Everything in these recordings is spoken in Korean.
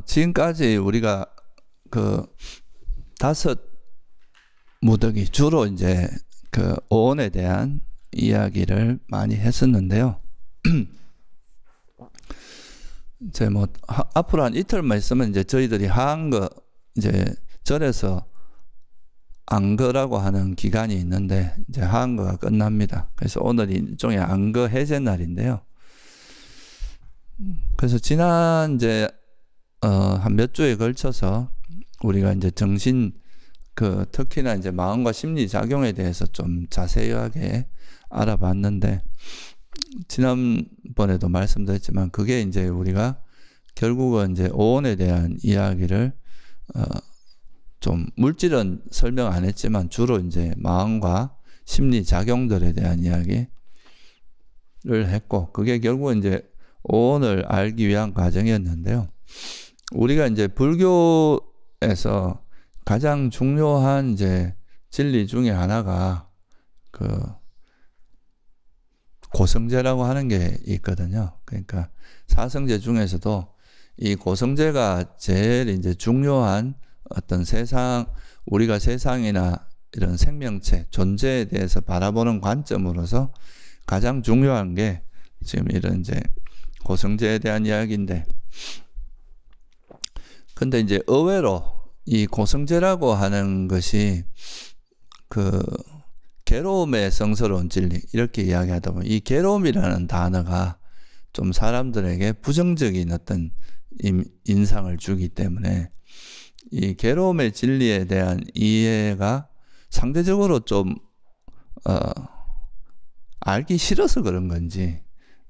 지금까지 우리가 그 5무더기 주로 이제 그 오온에 대한 이야기를 많이 했었는데요. 이제 뭐 앞으로 한 이틀만 있으면 이제 저희들이 하안거 이제 절에서 안거라고 하는 기간이 있는데 이제 하안거가 끝납니다. 그래서 오늘이 일종의 안거 해제 날인데요. 그래서 지난 이제 한 몇 주에 걸쳐서 우리가 이제 정신 특히나 이제 마음과 심리 작용에 대해서 좀 자세하게 알아봤는데, 지난번에도 말씀드렸지만 그게 이제 우리가 결국은 이제 오온에 대한 이야기를 좀 물질은 설명 안 했지만 주로 이제 마음과 심리 작용들에 대한 이야기를 했고, 그게 결국은 이제 오온을 알기 위한 과정이었는데요. 우리가 이제 불교에서 가장 중요한 이제 진리 중에 하나가 그 고성제라고 하는 게 있거든요. 그러니까 사성제 중에서도 이 고성제가 제일 이제 중요한 어떤 우리가 세상이나 이런 생명체, 존재에 대해서 바라보는 관점으로서 가장 중요한 게 지금 이런 이제 고성제에 대한 이야기인데, 근데 이제 의외로 이 고성제라고 하는 것이 그 괴로움의 성스러운 진리 이렇게 이야기하다 보면 이 괴로움이라는 단어가 좀 사람들에게 부정적인 어떤 인상을 주기 때문에 이 괴로움의 진리에 대한 이해가 상대적으로 좀 알기 싫어서 그런 건지,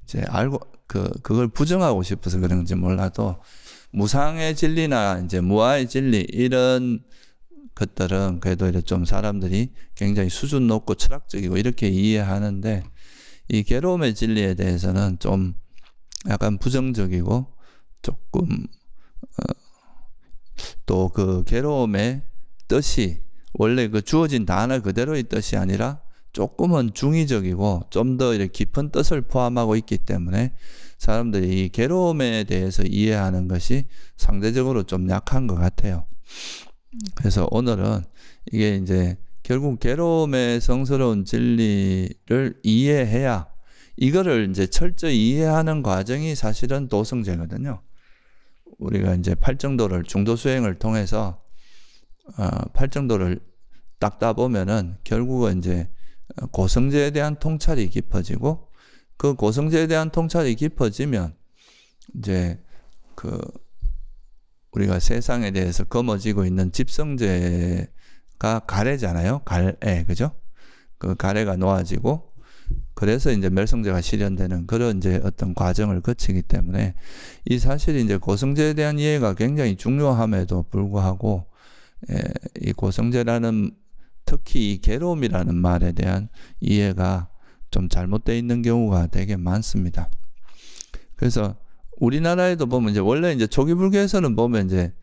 이제 알고 그걸 부정하고 싶어서 그런 건지 몰라도 무상의 진리나 이제 무아의 진리 이런 것들은 그래도 이렇게 좀 사람들이 굉장히 수준 높고 철학적이고 이렇게 이해하는데, 이 괴로움의 진리에 대해서는 좀 약간 부정적이고 조금 또 그 괴로움의 뜻이 원래 그 주어진 단어 그대로의 뜻이 아니라 조금은 중의적이고 좀 더 이렇게 깊은 뜻을 포함하고 있기 때문에 사람들이 이 괴로움에 대해서 이해하는 것이 상대적으로 좀 약한 것 같아요. 그래서 오늘은 이게 이제 결국 괴로움의 성스러운 진리를 이해해야, 이거를 이제 철저히 이해하는 과정이 사실은 도성제거든요. 우리가 이제 팔정도를 중도 수행을 통해서 팔정도를 닦다 보면은 결국은 이제 고성제에 대한 통찰이 깊어지고, 그 고성제에 대한 통찰이 깊어지면 이제 우리가 세상에 대해서 거머쥐고 있는 집성제가 가래잖아요. 가래, 그죠? 그 가래가 놓아지고, 그래서 이제 멸성제가 실현되는 그런 이제 어떤 과정을 거치기 때문에 이 사실이 이제 고성제에 대한 이해가 굉장히 중요함에도 불구하고, 이 고성제라는 특히 이 괴로움이라는 말에 대한 이해가 좀 잘못되어 있는 경우가 되게 많습니다. 그래서 우리나라에도 보면 이제 원래 이제 초기 불교에서는 보면 이제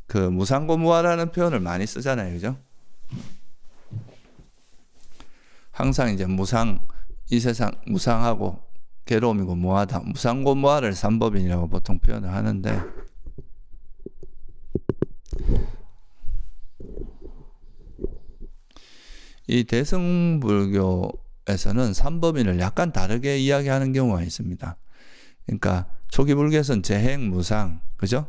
그 무상고무아라는 표현을 많이 쓰잖아요. 그죠? 항상 이제 이 세상 무상하고 괴로움이고 무아다. 무상고무아를 삼법인이라고 보통 표현을 하는데, 이 대승불교에서는 삼법인을 약간 다르게 이야기하는 경우가 있습니다. 그러니까 초기 불교에서는 재행무상, 그죠?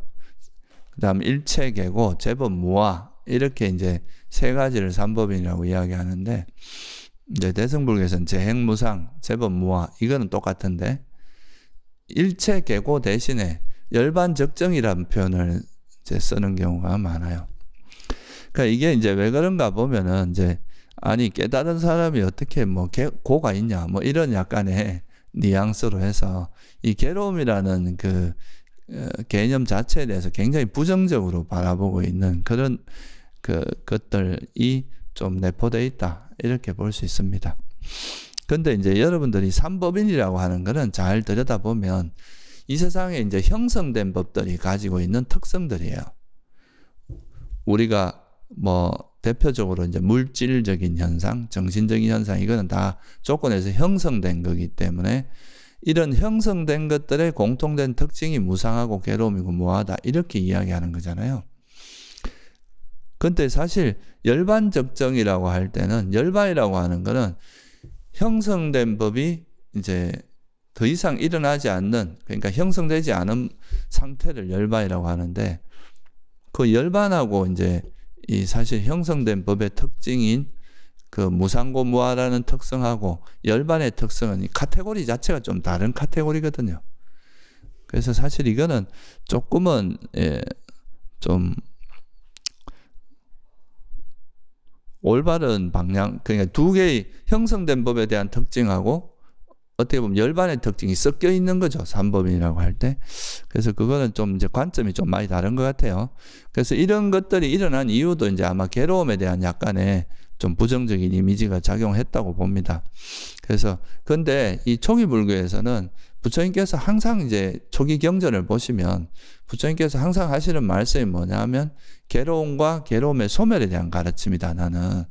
그 다음 일체계고 제법무아, 이렇게 이제 세 가지를 삼법인이라고 이야기하는데, 이제 대승불교에서는 재행무상, 제법무아, 이거는 똑같은데 일체계고 대신에 열반적정이라는 표현을 이제 쓰는 경우가 많아요. 그러니까 이게 이제 왜 그런가 보면은 이제 아니 깨달은 사람이 어떻게 뭐 고가 있냐 뭐 이런 약간의 뉘앙스로 해서 이 괴로움이라는 그 개념 자체에 대해서 굉장히 부정적으로 바라보고 있는 그런 것들이 좀 내포되어 있다, 이렇게 볼 수 있습니다. 근데 이제 여러분들이 삼법인이라고 하는 거는 잘 들여다보면 이 세상에 이제 형성된 법들이 가지고 있는 특성들이에요. 우리가 뭐 대표적으로 이제 물질적인 현상, 정신적인 현상, 이거는 다 조건에서 형성된 거기 때문에 이런 형성된 것들의 공통된 특징이 무상하고 괴로움이고 무하다 이렇게 이야기하는 거잖아요. 근데 사실 열반적정이라고 할 때는 열반이라고 하는 거는 형성된 법이 이제 더 이상 일어나지 않는, 그러니까 형성되지 않은 상태를 열반이라고 하는데, 그 열반하고 이제 이 사실 형성된 법의 특징인 그 무상고 무하라는 특성하고 열반의 특성은 이 카테고리 자체가 좀 다른 카테고리거든요. 그래서 사실 이거는 조금은 좀 올바른 방향, 그러니까 두 개의 형성된 법에 대한 특징하고 어떻게 보면 열반의 특징이 섞여 있는 거죠. 삼법인이라고 할 때. 그래서 그거는 좀 이제 관점이 좀 많이 다른 것 같아요. 그래서 이런 것들이 일어난 이유도 이제 아마 괴로움에 대한 약간의 좀 부정적인 이미지가 작용했다고 봅니다. 그래서 근데 이 초기 불교에서는 부처님께서 항상 이제 초기 경전을 보시면 부처님께서 항상 하시는 말씀이 뭐냐면 괴로움과 괴로움의 소멸에 대한 가르침이다, 나는.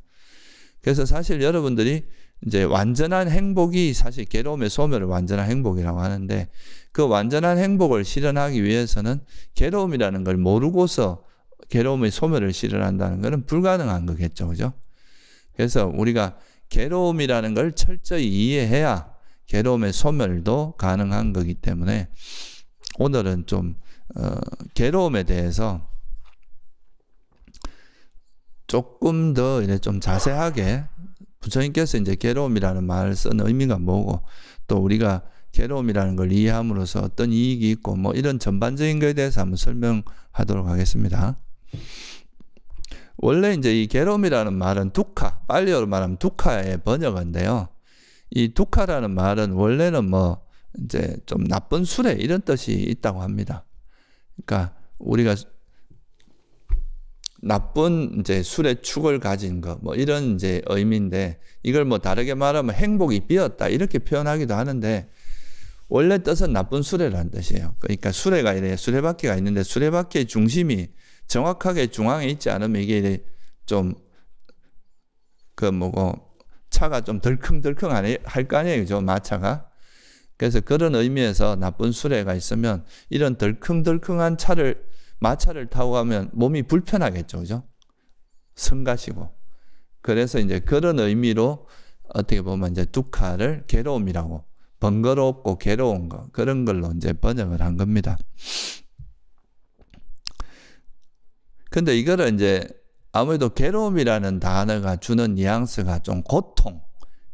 그래서 사실 여러분들이 이제 완전한 행복이 사실 괴로움의 소멸을 완전한 행복이라고 하는데, 그 완전한 행복을 실현하기 위해서는 괴로움이라는 걸 모르고서 괴로움의 소멸을 실현한다는 것은 불가능한 거겠죠. 그죠? 그래서 우리가 괴로움이라는 걸 철저히 이해해야 괴로움의 소멸도 가능한 거기 때문에 오늘은 좀 괴로움에 대해서 조금 더 이제 좀 자세하게 부처님께서 이제 괴로움이라는 말을 쓴 의미가 뭐고, 또 우리가 괴로움이라는 걸 이해함으로써 어떤 이익이 있고 뭐 이런 전반적인 것에 대해서 한번 설명하도록 하겠습니다. 원래 이제 이 괴로움이라는 말은 두카, 빨리어로 말하면 두카의 번역어인데요. 이 두카라는 말은 원래는 뭐 이제 좀 나쁜 수레 이런 뜻이 있다고 합니다. 그러니까 우리가 나쁜 이제 술의 축을 가진 거, 뭐 이런 이제 의미인데, 이걸 뭐 다르게 말하면 행복이 비었다 이렇게 표현하기도 하는데, 원래 뜻은 나쁜 수레라는 뜻이에요. 그러니까 수레가 이래 수레바퀴가 있는데 수레바퀴의 중심이 정확하게 중앙에 있지 않으면 이게 좀 그 뭐고 차가 좀 덜컹덜컹 할 거 아니에요, 그죠? 마차가. 그래서 그런 의미에서 나쁜 수레가 있으면 이런 덜컹덜컹한 마차를 타고 가면 몸이 불편하겠죠. 그죠? 성가시고. 그래서 이제 그런 의미로 어떻게 보면 이제 두카를 괴로움이라고, 번거롭고 괴로운 거, 그런 걸로 이제 번역을 한 겁니다. 근데 이거를 이제 아무래도 괴로움이라는 단어가 주는 뉘앙스가 좀 고통,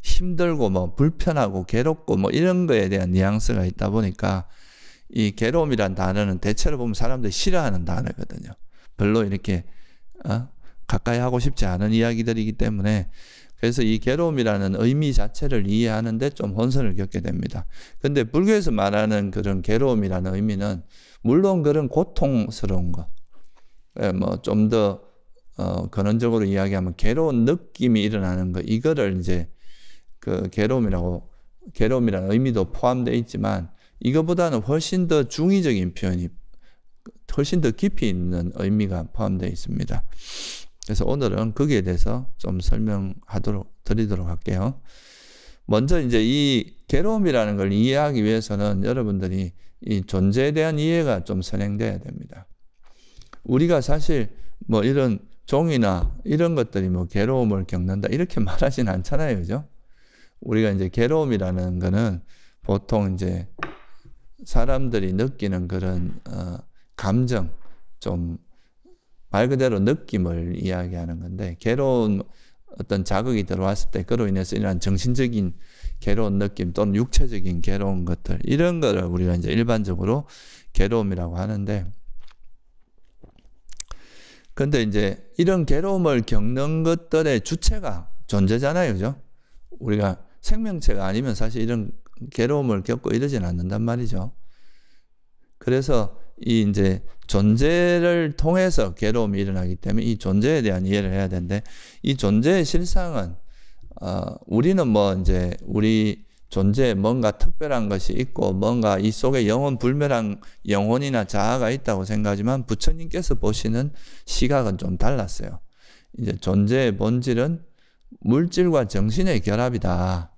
힘들고 뭐 불편하고 괴롭고 뭐 이런 거에 대한 뉘앙스가 있다 보니까 이 괴로움이란 단어는 대체로 보면 사람들이 싫어하는 단어거든요. 별로 이렇게 가까이 하고 싶지 않은 이야기들이기 때문에, 그래서 이 괴로움이라는 의미 자체를 이해하는데 좀 혼선을 겪게 됩니다. 근데 불교에서 말하는 그런 괴로움이라는 의미는 물론 그런 고통스러운 거, 뭐 좀 더 근원적으로 이야기하면 괴로운 느낌이 일어나는 거, 이거를 이제 그 괴로움이라는 의미도 포함되어 있지만, 이거보다는 훨씬 더 중의적인 표현이, 훨씬 더 깊이 있는 의미가 포함되어 있습니다. 그래서 오늘은 거기에 대해서 좀 드리도록 할게요. 먼저 이제 이 괴로움이라는 걸 이해하기 위해서는 여러분들이 이 존재에 대한 이해가 좀 선행돼야 됩니다. 우리가 사실 뭐 이런 종이나 이런 것들이 뭐 괴로움을 겪는다 이렇게 말하진 않잖아요. 그죠? 우리가 이제 괴로움이라는 거는 보통 이제 사람들이 느끼는 그런 감정, 좀 말 그대로 느낌을 이야기하는 건데, 괴로운 어떤 자극이 들어왔을 때 그로 인해서 이런 정신적인 괴로운 느낌 또는 육체적인 괴로운 것들, 이런 거를 우리가 이제 일반적으로 괴로움이라고 하는데, 근데 이제 이런 괴로움을 겪는 것들의 주체가 존재잖아요. 그죠? 우리가 생명체가 아니면 사실 이런 괴로움을 겪고 이러진 않는단 말이죠. 그래서 이 이제 존재를 통해서 괴로움이 일어나기 때문에 이 존재에 대한 이해를 해야 되는데, 이 존재의 실상은 우리는 뭐 이제 우리 존재에 뭔가 특별한 것이 있고 뭔가 이 속에 영원 불멸한 영혼이나 자아가 있다고 생각하지만, 부처님께서 보시는 시각은 좀 달랐어요. 이제 존재의 본질은 물질과 정신의 결합이다.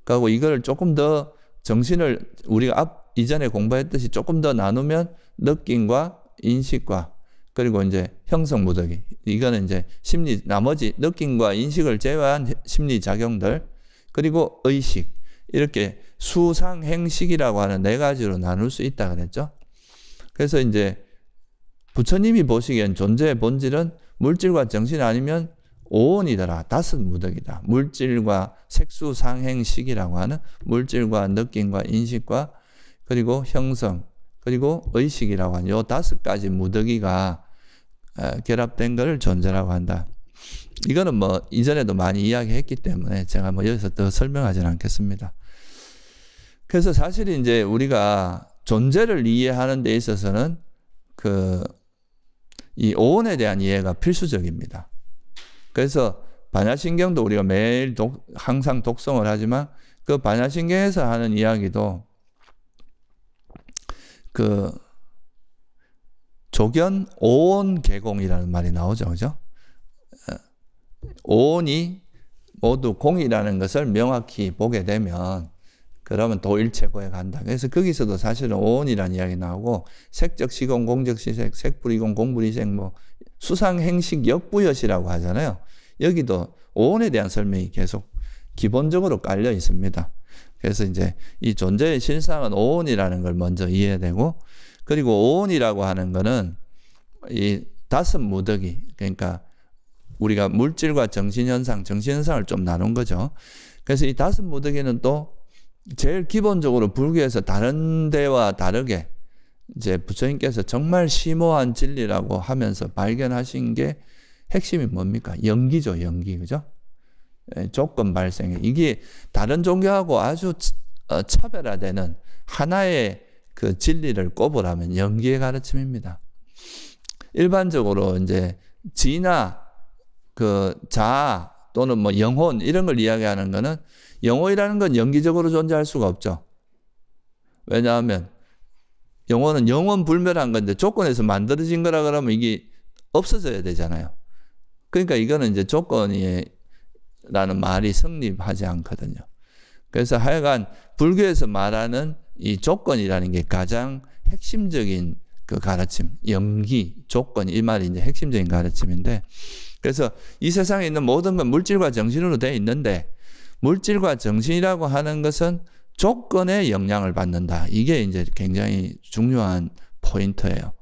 그리고 이걸 조금 더 정신을 우리가 이전에 공부했듯이 조금 더 나누면 느낌과 인식과 그리고 이제 형성 무더기. 이거는 이제 심리, 나머지 느낌과 인식을 제외한 심리 작용들, 그리고 의식. 이렇게 수상행식이라고 하는 4가지로 나눌 수 있다 그랬죠. 그래서 이제 부처님이 보시기엔 존재의 본질은 물질과 정신 아니면 오온이더라. 5 무더기다. 물질과 색수상행식이라고 하는 물질과 느낌과 인식과 그리고 형성, 그리고 의식이라고 하는 요 5가지 무더기가 결합된 것을 존재라고 한다. 이거는 뭐 이전에도 많이 이야기했기 때문에 제가 뭐 여기서 더 설명하지는 않겠습니다. 그래서 사실 이제 우리가 존재를 이해하는 데 있어서는 이 오온에 대한 이해가 필수적입니다. 그래서 반야신경도 우리가 매일 항상 독송을 하지만 그 반야신경에서 하는 이야기도 조견 오온 개공이라는 말이 나오죠. 그죠? 오온이 모두 공이라는 것을 명확히 보게 되면 그러면 도일체고에 간다. 그래서 거기서도 사실은 오온이라는 이야기 나오고 색적 시공, 공적 시색, 색불이공, 공불이색, 뭐 수상행식 역부여시라고 하잖아요. 여기도 오온에 대한 설명이 계속 기본적으로 깔려 있습니다. 그래서 이제 이 존재의 실상은 오온이라는 걸 먼저 이해해야 되고, 그리고 오온이라고 하는 거는 이 5 무더기, 그러니까 우리가 물질과 정신현상, 정신현상을 좀 나눈 거죠. 그래서 이 5 무더기는 또 제일 기본적으로 불교에서 다른 데와 다르게 이제 부처님께서 정말 심오한 진리라고 하면서 발견하신 게 핵심이 뭡니까? 연기죠, 연기. 그죠? 조건 발생. 이게 다른 종교하고 아주 차별화되는 하나의 그 진리를 꼽으라면 연기의 가르침입니다. 일반적으로 이제 진화, 자아 또는 뭐 영혼 이런 걸 이야기하는 거는 영혼이라는 건 연기적으로 존재할 수가 없죠. 왜냐하면 영혼은 영원불멸한 건데 조건에서 만들어진 거라 그러면 이게 없어져야 되잖아요. 그러니까 이거는 이제 조건이라는 말이 성립하지 않거든요. 그래서 하여간 불교에서 말하는 이 조건이라는 게 가장 핵심적인 그 가르침, 연기, 조건, 이 말이 이제 핵심적인 가르침인데, 그래서 이 세상에 있는 모든 건 물질과 정신으로 되어 있는데 물질과 정신이라고 하는 것은 조건에 영향을 받는다. 이게 이제 굉장히 중요한 포인트예요.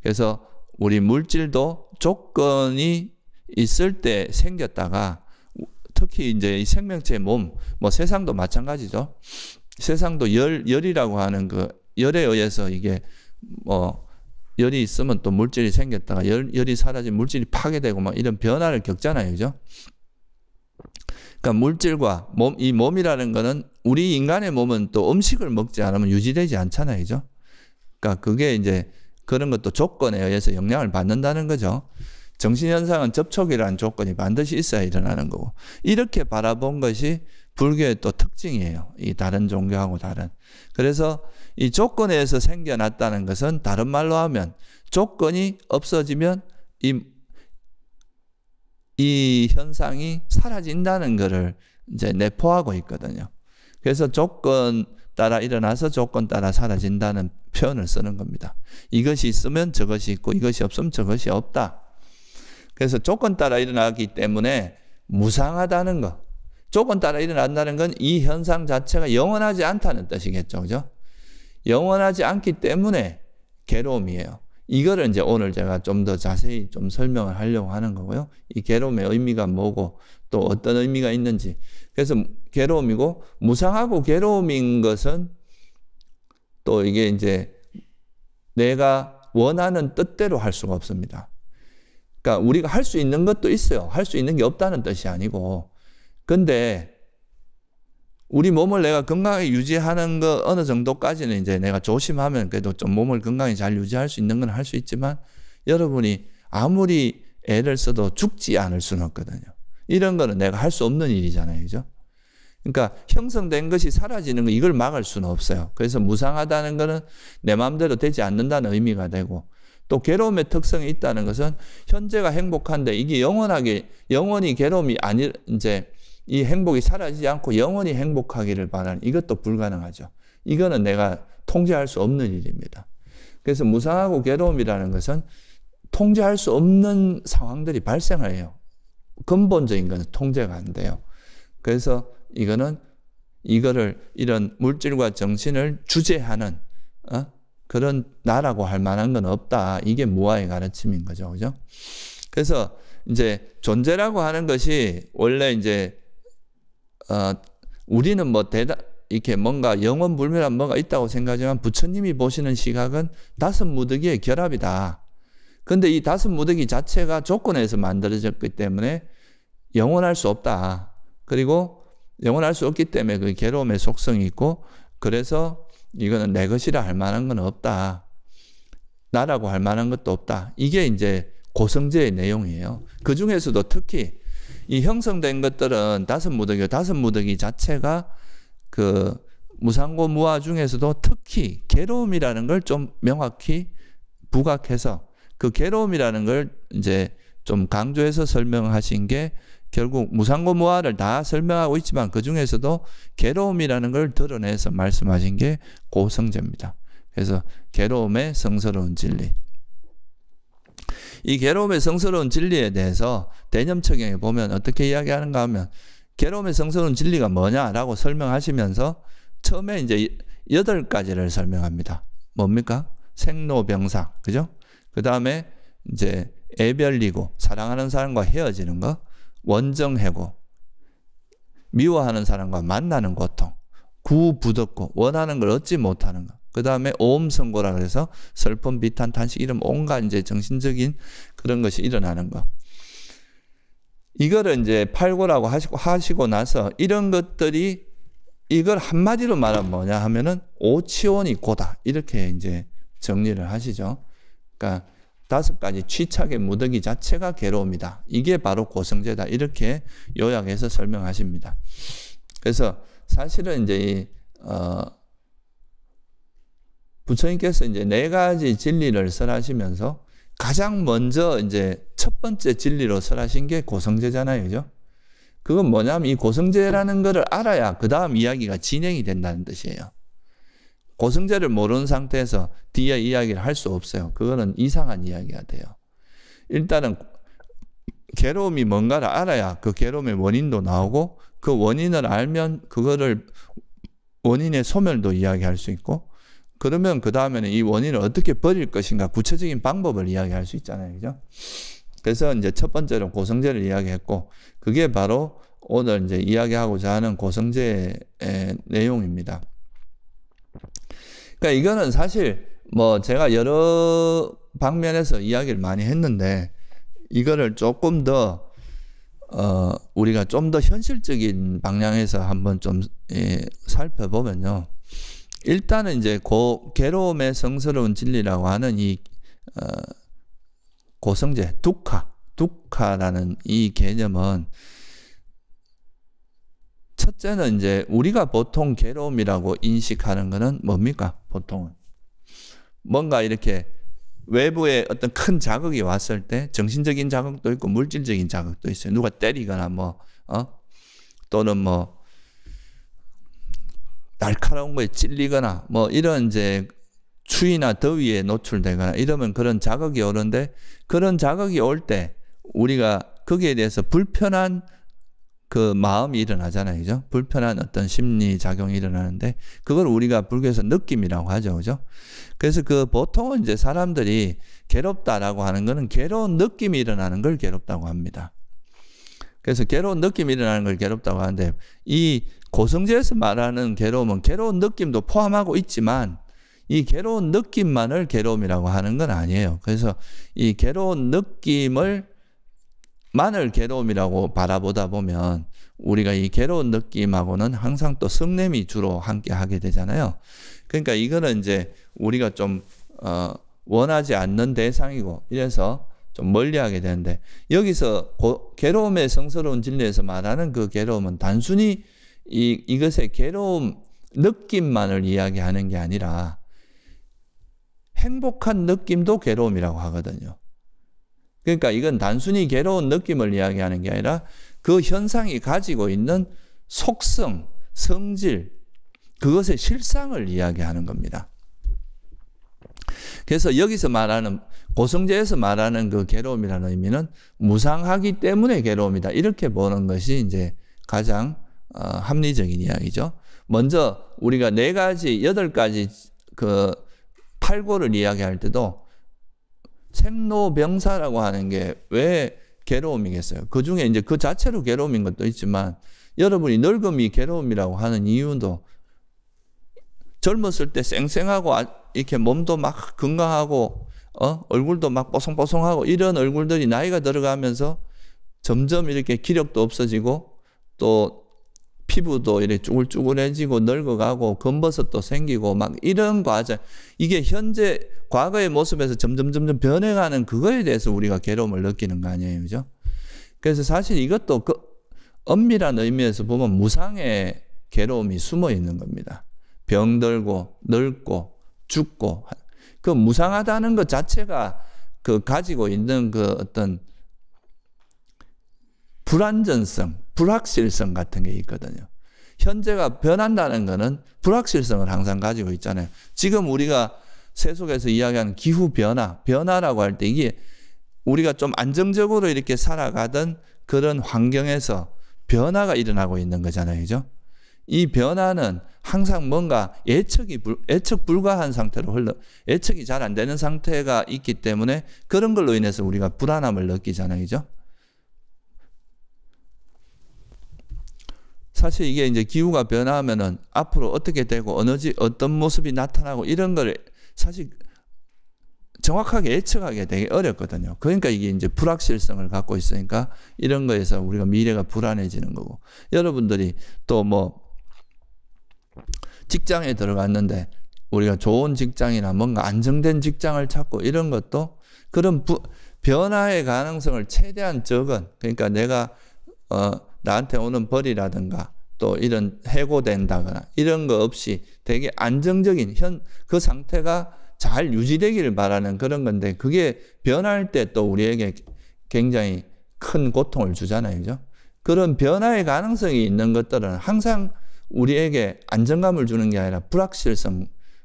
그래서 우리 물질도 조건이 있을 때 생겼다가 특히 이제 이 생명체의 몸, 뭐 세상도 마찬가지죠. 세상도 열이라고 하는 그 열에 의해서 이게 뭐 열이 있으면 또 물질이 생겼다가 열이 사라지면 물질이 파괴되고 막 이런 변화를 겪잖아요. 그죠? 그러니까 물질과 몸, 이 몸이라는 거는 우리 인간의 몸은 또 음식을 먹지 않으면 유지되지 않잖아요. 그죠? 그러니까 그게 이제 그런 것도 조건에 의해서 영향을 받는다는 거죠. 정신현상은 접촉이라는 조건이 반드시 있어야 일어나는 거고, 이렇게 바라본 것이 불교의 또 특징이에요. 이 다른 종교하고 다른. 그래서 이 조건에 의해서 생겨났다는 것은 다른 말로 하면 조건이 없어지면 이 현상이 사라진다는 것을 이제 내포하고 있거든요. 그래서 조건 따라 일어나서 조건 따라 사라진다는 표현을 쓰는 겁니다. 이것이 있으면 저것이 있고 이것이 없으면 저것이 없다. 그래서 조건 따라 일어나기 때문에 무상하다는 것. 조건 따라 일어난다는 건 이 현상 자체가 영원하지 않다는 뜻이겠죠. 그죠? 영원하지 않기 때문에 괴로움이에요. 이거를 이제 오늘 제가 좀 더 자세히 좀 설명을 하려고 하는 거고요. 이 괴로움의 의미가 뭐고 또 어떤 의미가 있는지. 그래서 괴로움이고, 무상하고 괴로움인 것은 또 이게 이제 내가 원하는 뜻대로 할 수가 없습니다. 그러니까 우리가 할 수 있는 것도 있어요. 할 수 있는 게 없다는 뜻이 아니고. 근데 우리 몸을 내가 건강하게 유지하는 거 어느 정도까지는 이제 내가 조심하면 그래도 좀 몸을 건강히 잘 유지할 수 있는 건 할 수 있지만, 여러분이 아무리 애를 써도 죽지 않을 수는 없거든요. 이런 거는 내가 할 수 없는 일이잖아요. 그죠? 그러니까 형성된 것이 사라지는 거, 이걸 막을 수는 없어요. 그래서 무상하다는 거는 내 마음대로 되지 않는다는 의미가 되고, 또 괴로움의 특성이 있다는 것은 현재가 행복한데 이게 영원히 괴로움이 이제 이 행복이 사라지지 않고 영원히 행복하기를 바라는, 이것도 불가능하죠. 이거는 내가 통제할 수 없는 일입니다. 그래서 무상하고 괴로움이라는 것은 통제할 수 없는 상황들이 발생해요. 근본적인 것은 통제가 안 돼요. 그래서 이거를 이런 물질과 정신을 주재하는 그런 나라고 할 만한 건 없다. 이게 무아의 가르침인 거죠. 그죠? 그래서 이제 존재라고 하는 것이 원래 이제 우리는 뭐 이렇게 뭔가 영원불멸한 뭐가 있다고 생각하지만 부처님이 보시는 시각은 다섯 무더기의 결합이다. 근데 이 다섯 무더기 자체가 조건에서 만들어졌기 때문에 영원할 수 없다. 그리고 영원할 수 없기 때문에 그 괴로움의 속성이 있고, 그래서 이거는 내 것이라 할 만한 건 없다. 나라고 할 만한 것도 없다. 이게 이제 고성제의 내용이에요. 그 중에서도 특히 이 형성된 것들은 다섯 무더기 자체가 그 무상고 무아 중에서도 특히 괴로움이라는 걸 좀 명확히 부각해서 그 괴로움이라는 걸 이제 좀 강조해서 설명하신 게 결국 무상고 무아를 다 설명하고 있지만 그 중에서도 괴로움이라는 걸 드러내서 말씀하신 게 고성제입니다. 그래서 괴로움의 성스러운 진리. 이 괴로움의 성스러운 진리에 대해서 대념척경에 보면 어떻게 이야기하는가 하면 괴로움의 성스러운 진리가 뭐냐라고 설명하시면서 처음에 이제 8가지를 설명합니다. 뭡니까? 생로병사, 그죠? 그 다음에 이제 애별리고, 사랑하는 사람과 헤어지는 거, 원정해고, 미워하는 사람과 만나는 고통, 구부덕고, 원하는 걸 얻지 못하는 거, 그 다음에 오음성고라 그래서 슬픔, 비탄, 탄식, 이런 온갖 이제 정신적인 그런 것이 일어나는 거. 이거를 이제 팔고라고 하시고 나서 이런 것들이 이걸 한마디로 말하면 뭐냐 하면은 오치원이 고다. 이렇게 이제 정리를 하시죠. 그러니까 5가지 취착의 무더기 자체가 괴로움이다. 이게 바로 고성제다. 이렇게 요약해서 설명하십니다. 그래서 사실은 이제 부처님께서 이제 4가지 진리를 설하시면서 가장 먼저 이제 첫 번째 진리로 설하신 게 고성제잖아요. 그죠? 그건 뭐냐면 이 고성제라는 거를 알아야 그 다음 이야기가 진행이 된다는 뜻이에요. 고성제를 모르는 상태에서 뒤에 이야기를 할 수 없어요. 그거는 이상한 이야기가 돼요. 일단은 괴로움이 뭔가를 알아야 그 괴로움의 원인도 나오고, 그 원인을 알면 그거를 원인의 소멸도 이야기할 수 있고, 그러면 그 다음에는 이 원인을 어떻게 버릴 것인가 구체적인 방법을 이야기할 수 있잖아요. 그죠? 그래서 이제 첫 번째로 고성제를 이야기했고, 그게 바로 오늘 이제 이야기하고자 하는 고성제의 내용입니다. 그러니까 이거는 사실 뭐 제가 여러 방면에서 이야기를 많이 했는데, 이거를 조금 더 우리가 좀 더 현실적인 방향에서 한번 좀 살펴보면요. 일단은 이제 괴로움의 성스러운 진리라고 하는 이 고성제, 두카라는 이 개념은 첫째는 이제 우리가 보통 괴로움이라고 인식하는 것은 뭡니까? 보통은 뭔가 이렇게 외부에 어떤 큰 자극이 왔을 때 정신적인 자극도 있고 물질적인 자극도 있어요. 누가 때리거나 또는 날카로운 거에 찔리거나 이런 이제 추위나 더위에 노출되거나 이러면 그런 자극이 오는데, 그런 자극이 올 때 우리가 거기에 대해서 불편한 그 마음이 일어나잖아요. 그죠? 불편한 어떤 심리 작용이 일어나는데, 그걸 우리가 불교에서 느낌이라고 하죠. 그죠? 그래서 보통은 이제 사람들이 괴롭다라고 하는 거는 괴로운 느낌이 일어나는 걸 괴롭다고 합니다. 그래서 괴로운 느낌이 일어나는 걸 괴롭다고 하는데, 이 고성제에서 말하는 괴로움은 괴로운 느낌도 포함하고 있지만 이 괴로운 느낌만을 괴로움이라고 하는 건 아니에요. 그래서 이 괴로운 느낌을 만을 괴로움이라고 바라보다 보면 우리가 이 괴로운 느낌하고는 항상 또 성냄이 주로 함께 하게 되잖아요. 그러니까 이거는 이제 우리가 좀 원하지 않는 대상이고 이래서 좀 멀리하게 되는데, 여기서 괴로움의 성스러운 진리에서 말하는 그 괴로움은 단순히 이것의 괴로움 느낌만을 이야기하는 게 아니라 행복한 느낌도 괴로움이라고 하거든요. 그러니까 이건 단순히 괴로운 느낌을 이야기하는 게 아니라 그 현상이 가지고 있는 속성, 성질, 그것의 실상을 이야기하는 겁니다. 그래서 여기서 말하는 고성제에서 말하는 그 괴로움이라는 의미는 무상하기 때문에 괴로움이다. 이렇게 보는 것이 이제 가장 합리적인 이야기죠. 먼저 우리가 4가지, 8가지 그 팔고를 이야기할 때도 생로병사라고 하는 게 왜 괴로움이겠어요? 그 중에 이제 그 자체로 괴로움인 것도 있지만 여러분이 늙음이 괴로움이라고 하는 이유도 젊었을 때 쌩쌩하고 이렇게 몸도 막 건강하고 얼굴도 막 뽀송뽀송하고 이런 얼굴들이 나이가 들어가면서 점점 이렇게 기력도 없어지고 또 피부도 이렇게 쭈글쭈글해지고 늙어가고 검버섯도 생기고 막 이런 과정, 이게 현재 과거의 모습에서 점점 변해가는 그거에 대해서 우리가 괴로움을 느끼는 거 아니에요, 그죠? 그래서 사실 이것도 그 엄밀한 의미에서 보면 무상의 괴로움이 숨어 있는 겁니다. 병들고 늙고 죽고 그 무상하다는 것 자체가 그 가지고 있는 그 어떤 불안전성, 불확실성 같은 게 있거든요. 현재가 변한다는 것은 불확실성을 항상 가지고 있잖아요. 지금 우리가 세속에서 이야기하는 기후 변화라고 할 때 이게 우리가 좀 안정적으로 이렇게 살아가던 그런 환경에서 변화가 일어나고 있는 거잖아요. 그죠? 이 변화는 항상 뭔가 예측 불가한 상태로 예측이 잘 안 되는 상태가 있기 때문에 그런 걸로 인해서 우리가 불안함을 느끼잖아요. 그죠? 사실 이게 이제 기후가 변화하면은 앞으로 어떻게 되고 어떤 모습이 나타나고 이런 걸 사실 정확하게 예측하기 되게 어렵거든요. 그러니까 이게 이제 불확실성을 갖고 있으니까 이런 거에서 우리가 미래가 불안해지는 거고, 여러분들이 또 뭐 직장에 들어갔는데 우리가 좋은 직장이나 뭔가 안정된 직장을 찾고 이런 것도 그런 변화의 가능성을 최대한 적은, 그러니까 내가 나한테 오는 벌이라든가 또 이런 해고된다거나 이런 거 없이 되게 안정적인 그 상태가 잘 유지되기를 바라는 그런 건데, 그게 변할 때 또 우리에게 굉장히 큰 고통을 주잖아요. 그죠? 그런 변화의 가능성이 있는 것들은 항상 우리에게 안정감을 주는 게 아니라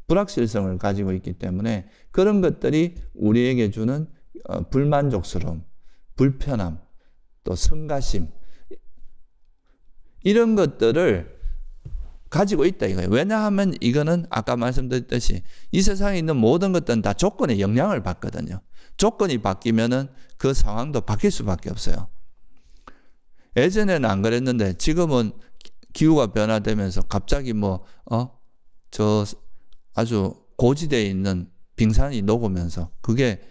불확실성을 가지고 있기 때문에 그런 것들이 우리에게 주는 불만족스러움, 불편함, 또 성가심, 이런 것들을 가지고 있다 이거예요. 왜냐하면 이거는 아까 말씀드렸듯이 이 세상에 있는 모든 것들은 다 조건에 영향을 받거든요. 조건이 바뀌면은 그 상황도 바뀔 수밖에 없어요. 예전에는 안 그랬는데 지금은 기후가 변화되면서 갑자기 저 아주 고지대에 있는 빙산이 녹으면서 그게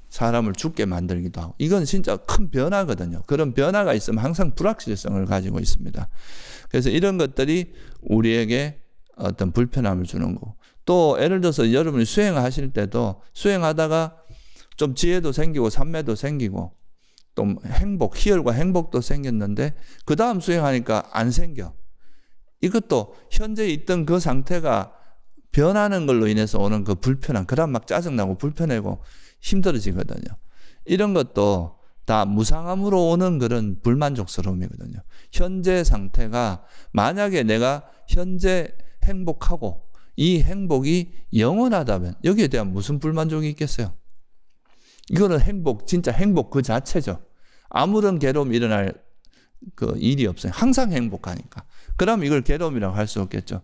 사람을 죽게 만들기도 하고, 이건 진짜 큰 변화거든요. 그런 변화가 있으면 항상 불확실성을 가지고 있습니다. 그래서 이런 것들이 우리에게 어떤 불편함을 주는 거고, 또 예를 들어서 여러분이 수행하실 때도 수행하다가 좀 지혜도 생기고 삼매도 생기고 또 희열과 행복도 생겼는데 그 다음 수행하니까 안 생겨. 이것도 현재 있던 그 상태가 변하는 걸로 인해서 오는 그 불편함, 그다음 막 짜증나고 불편하고 힘들어지거든요. 이런 것도 다 무상함으로 오는 그런 불만족스러움이거든요. 현재 상태가 만약에 내가 현재 행복하고 이 행복이 영원하다면 여기에 대한 무슨 불만족이 있겠어요? 이거는 진짜 행복 그 자체죠. 아무런 괴로움이 일어날 그 일이 없어요. 항상 행복하니까. 그럼 이걸 괴로움이라고 할 수 없겠죠.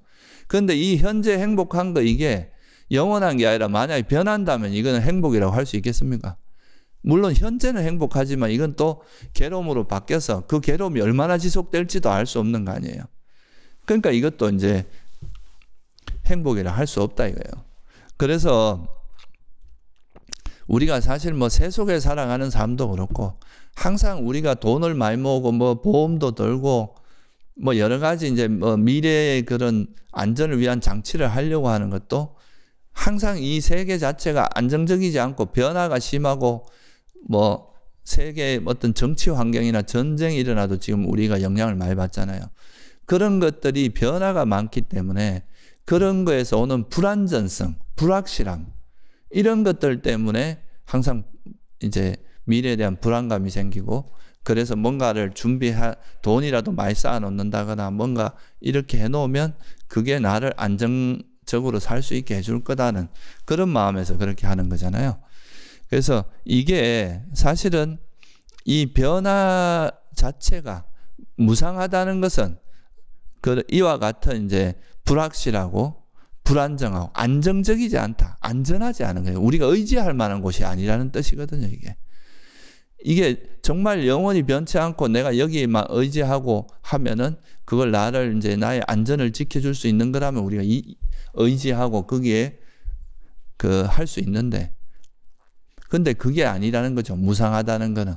그런데 이 현재 행복한 거 이게 영원한 게 아니라 만약에 변한다면 이거는 행복이라고 할 수 있겠습니까? 물론 현재는 행복하지만 이건 또 괴로움으로 바뀌어서 그 괴로움이 얼마나 지속될지도 알 수 없는 거 아니에요. 그러니까 이것도 이제 행복이라 할 수 없다 이거예요. 그래서 우리가 사실 세속에 살아가는 삶도 그렇고 항상 우리가 돈을 많이 모으고 보험도 들고 여러 가지 이제 미래의 그런 안전을 위한 장치를 하려고 하는 것도 항상 이 세계 자체가 안정적이지 않고 변화가 심하고 세계의 어떤 정치 환경이나 전쟁이 일어나도 지금 우리가 영향을 많이 받잖아요. 그런 것들이 변화가 많기 때문에 그런 거에서 오는 불안전성, 불확실함, 이런 것들 때문에 항상 이제 미래에 대한 불안감이 생기고 그래서 뭔가를 돈이라도 많이 쌓아 놓는다거나 뭔가 이렇게 해 놓으면 그게 나를 안정적으로 살 수 있게 해줄 거다는 그런 마음에서 그렇게 하는 거잖아요. 그래서 이게 사실은 이 변화 자체가 무상하다는 것은 이와 같은 이제 불확실하고 불안정하고 안정적이지 않다. 안전하지 않은 거예요. 우리가 의지할 만한 곳이 아니라는 뜻이거든요, 이게 정말 영원히 변치 않고 내가 여기에만 의지하고 하면은 그걸 나를 이제 나의 안전을 지켜줄 수 있는 거라면 우리가 의지하고 거기에 할 수 있는데, 근데 그게 아니라는 거죠. 무상하다는 거는.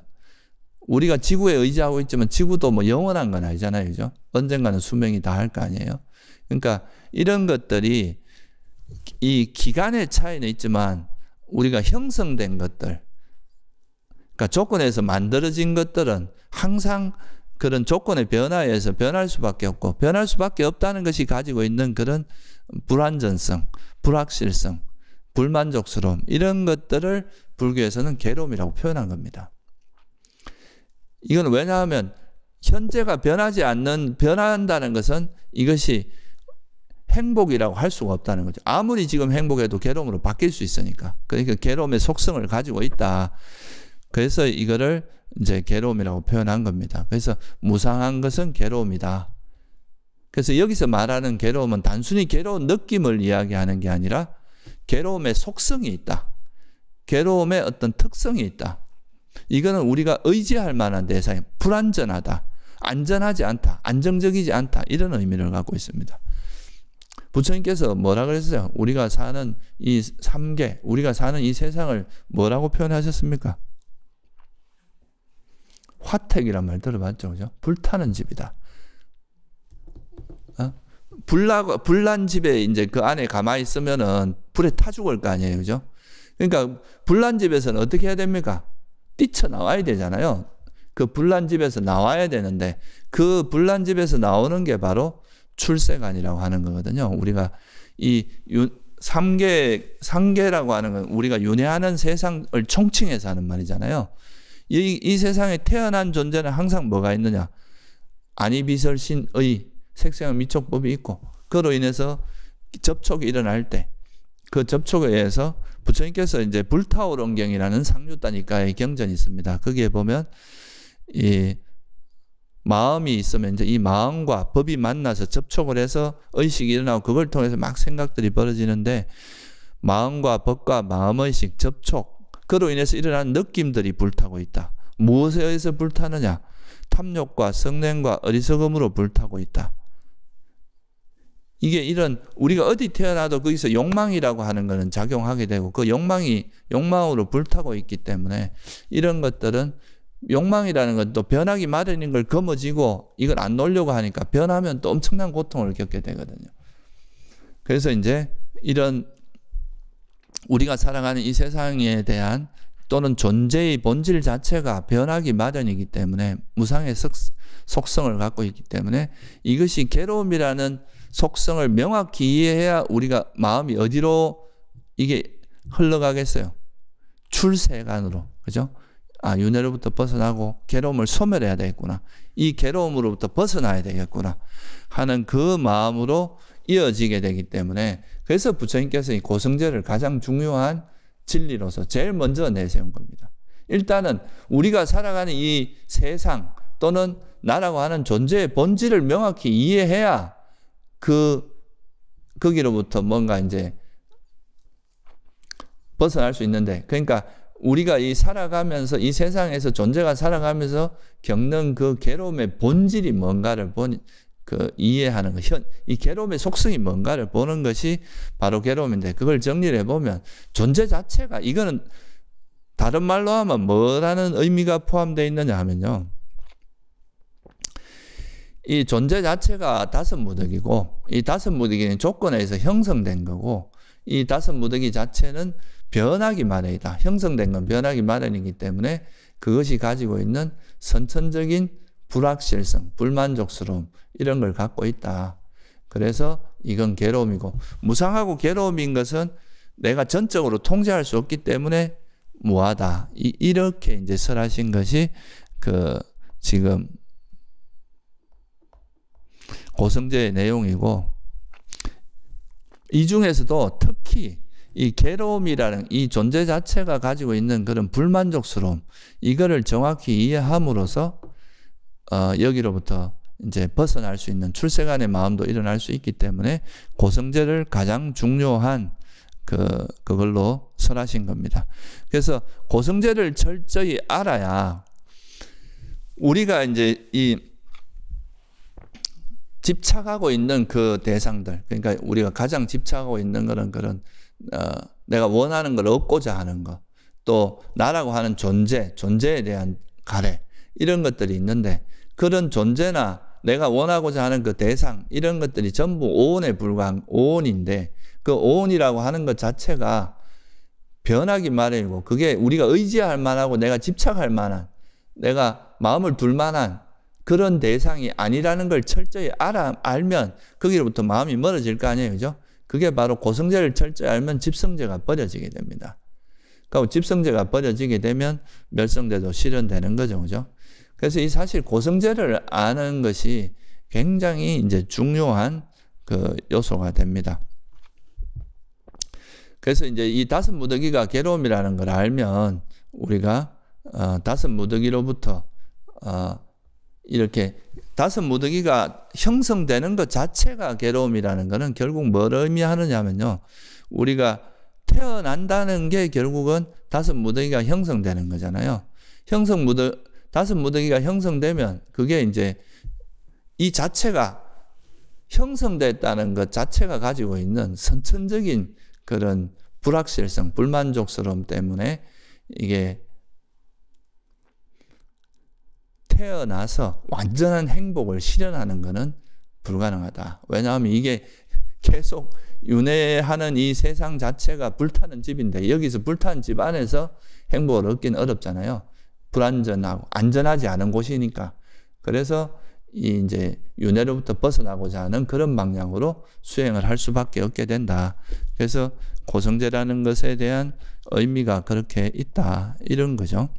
우리가 지구에 의지하고 있지만 지구도 뭐 영원한 건 아니잖아요. 그죠? 언젠가는 수명이 다 할 거 아니에요. 그러니까 이런 것들이 이 기간의 차이는 있지만 우리가 형성된 것들, 그러니까 조건에서 만들어진 것들은 항상 그런 조건의 변화에 의해서 변할 수밖에 없고, 변할 수밖에 없다는 것이 가지고 있는 그런 불안전성, 불확실성, 불만족스러움, 이런 것들을 불교에서는 괴로움이라고 표현한 겁니다. 이건 왜냐하면 현재가 변한다는 것은 이것이 행복이라고 할 수가 없다는 거죠. 아무리 지금 행복해도 괴로움으로 바뀔 수 있으니까. 그러니까 괴로움의 속성을 가지고 있다. 그래서 이거를 이제 괴로움이라고 표현한 겁니다. 그래서 무상한 것은 괴로움이다. 그래서 여기서 말하는 괴로움은 단순히 괴로운 느낌을 이야기하는 게 아니라 괴로움의 속성이 있다. 괴로움의 어떤 특성이 있다. 이거는 우리가 의지할 만한 대상이 불안전하다. 안전하지 않다. 안정적이지 않다. 이런 의미를 갖고 있습니다. 부처님께서 뭐라 그랬어요? 우리가 사는 이 삼계, 우리가 사는 이 세상을 뭐라고 표현하셨습니까? 화택이란 말 들어봤죠? 그죠? 불타는 집이다. 불난 집에 이제 그 안에 가만히 있으면은 불에 타 죽을 거 아니에요. 그죠? 그러니까 불난 집에서는 어떻게 해야 됩니까? 뛰쳐나와야 되잖아요. 그 불난 집에서 나와야 되는데 그 불난 집에서 나오는 게 바로 출세관이라고 하는 거거든요. 우리가 이 삼계라고 하는 건 우리가 윤회하는 세상을 총칭해서 하는 말이잖아요. 이 세상에 태어난 존재는 항상 뭐가 있느냐? 안이비설신의 색생의 미촉법이 있고, 그로 인해서 접촉이 일어날 때 그 접촉에 의해서 부처님께서 이제 불타오른경이라는 상류다니까의 경전이 있습니다. 거기에 보면 이 마음이 있으면 이제 이 마음과 법이 만나서 접촉을 해서 의식이 일어나고 그걸 통해서 막 생각들이 벌어지는데, 마음과 법과 마음의식 접촉, 그로 인해서 일어나는 느낌들이 불타고 있다. 무엇에 의해서 불타느냐? 탐욕과 성냄과 어리석음으로 불타고 있다. 이게 이런 우리가 어디 태어나도 거기서 욕망이라고 하는 것은 작용하게 되고 그 욕망이 욕망으로 불타고 있기 때문에 이런 것들은 욕망이라는 건 또 변하기 마련인 걸 거머쥐고 이걸 안 놓으려고 하니까 변하면 또 엄청난 고통을 겪게 되거든요. 그래서 이제 이런 우리가 살아가는 이 세상에 대한 또는 존재의 본질 자체가 변하기 마련이기 때문에 무상의 속성을 갖고 있기 때문에 이것이 괴로움이라는 속성을 명확히 이해해야 우리가 마음이 어디로 이게 흘러가겠어요? 출세관으로. 그죠? 아, 윤회로부터 벗어나고 괴로움을 소멸해야 되겠구나. 이 괴로움으로부터 벗어나야 되겠구나 하는 그 마음으로 이어지게 되기 때문에, 그래서 부처님께서 이 고성제를 가장 중요한 진리로서 제일 먼저 내세운 겁니다. 일단은 우리가 살아가는 이 세상 또는 나라고 하는 존재의 본질을 명확히 이해해야 거기로부터 뭔가 이제 벗어날 수 있는데, 그러니까 우리가 이 살아가면서 이 세상에서 존재가 살아가면서 겪는 그 괴로움의 본질이 뭔가를 이해하는 것, 이 괴로움의 속성이 뭔가를 보는 것이 바로 괴로움인데, 그걸 정리를 해보면 존재 자체가, 이거는 다른 말로 하면 뭐라는 의미가 포함되어 있느냐 하면요, 이 존재 자체가 다섯 무더기고 이 다섯 무더기는 조건에 의해서 형성된 거고, 이 다섯 무더기 자체는 변하기 마련이다. 형성된 건 변하기 마련이기 때문에 그것이 가지고 있는 선천적인 불확실성, 불만족스러움, 이런 걸 갖고 있다. 그래서 이건 괴로움이고, 무상하고 괴로움인 것은 내가 전적으로 통제할 수 없기 때문에 무하다. 이렇게 이제 설하신 것이 그 지금 고성제의 내용이고, 이 중에서도 특히 이 괴로움이라는 이 존재 자체가 가지고 있는 그런 불만족스러움, 이거를 정확히 이해함으로써 여기로부터 이제 벗어날 수 있는 출세간의 마음도 일어날 수 있기 때문에 고성제를 가장 중요한 그걸로 설하신 겁니다. 그래서 고성제를 철저히 알아야 우리가 이제 이 집착하고 있는 그 대상들, 그러니까 우리가 가장 집착하고 있는 거는 그런 내가 원하는 걸 얻고자 하는 것, 또 나라고 하는 존재에 대한 가래, 이런 것들이 있는데, 그런 존재나 내가 원하고자 하는 그 대상, 이런 것들이 전부 오온에 불과한 오온인데, 그 오온이라고 하는 것 자체가 변하기 마련이고, 그게 우리가 의지할 만하고 내가 집착할 만한, 내가 마음을 둘 만한 그런 대상이 아니라는 걸 철저히 알면 거기로부터 마음이 멀어질 거 아니에요, 그죠? 그게 바로 고성제를 철저히 알면 집성제가 버려지게 됩니다. 그러니까 집성제가 버려지게 되면 멸성제도 실현되는 거죠, 그죠? 그래서 이 사실 고성제를 아는 것이 굉장히 이제 중요한 그 요소가 됩니다. 그래서 이제 이 다섯 무더기가 괴로움이라는 걸 알면 우리가 다섯 무더기로부터 이렇게 다섯 무더기가 형성되는 것 자체가 괴로움이라는 것은 결국 뭘 의미하느냐면요, 우리가 태어난다는 게 결국은 다섯 무더기가 형성되는 거잖아요. 다섯 무더기가 형성되면 그게 이제 이 자체가 형성됐다는 것 자체가 가지고 있는 선천적인 그런 불확실성, 불만족스러움 때문에 이게 태어나서 완전한 행복을 실현하는 것은 불가능하다. 왜냐하면 이게 계속 윤회하는 이 세상 자체가 불타는 집인데, 여기서 불타는 집 안에서 행복을 얻기는 어렵잖아요. 불안전하고 안전하지 않은 곳이니까. 그래서 이 이제 윤회로부터 벗어나고자 하는 그런 방향으로 수행을 할 수밖에 없게 된다. 그래서 고성제라는 것에 대한 의미가 그렇게 있다, 이런 거죠.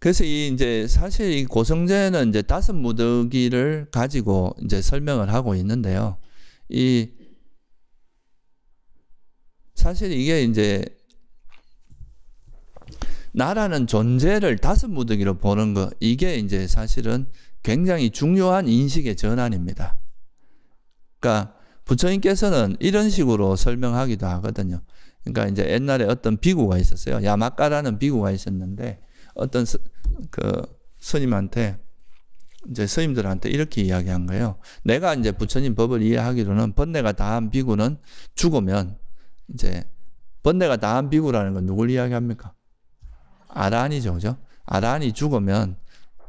그래서 이제 사실 이 고성제는 이제 다섯 무더기를 가지고 이제 설명을 하고 있는데요. 사실 이게 이제 나라는 존재를 다섯 무더기로 보는 거, 이게 이제 사실은 굉장히 중요한 인식의 전환입니다. 그러니까 부처님께서는 이런 식으로 설명하기도 하거든요. 그러니까 이제 옛날에 어떤 비구가 있었어요. 야마까라는 비구가 있었는데, 어떤 스님한테, 이제 스님들한테 이렇게 이야기한 거예요. 내가 이제 부처님 법을 이해하기로는 번뇌가 다한 비구는 죽으면, 이제 번뇌가 다한 비구라는 건 누굴 이야기합니까? 아라한이죠, 그죠? 아라한이 죽으면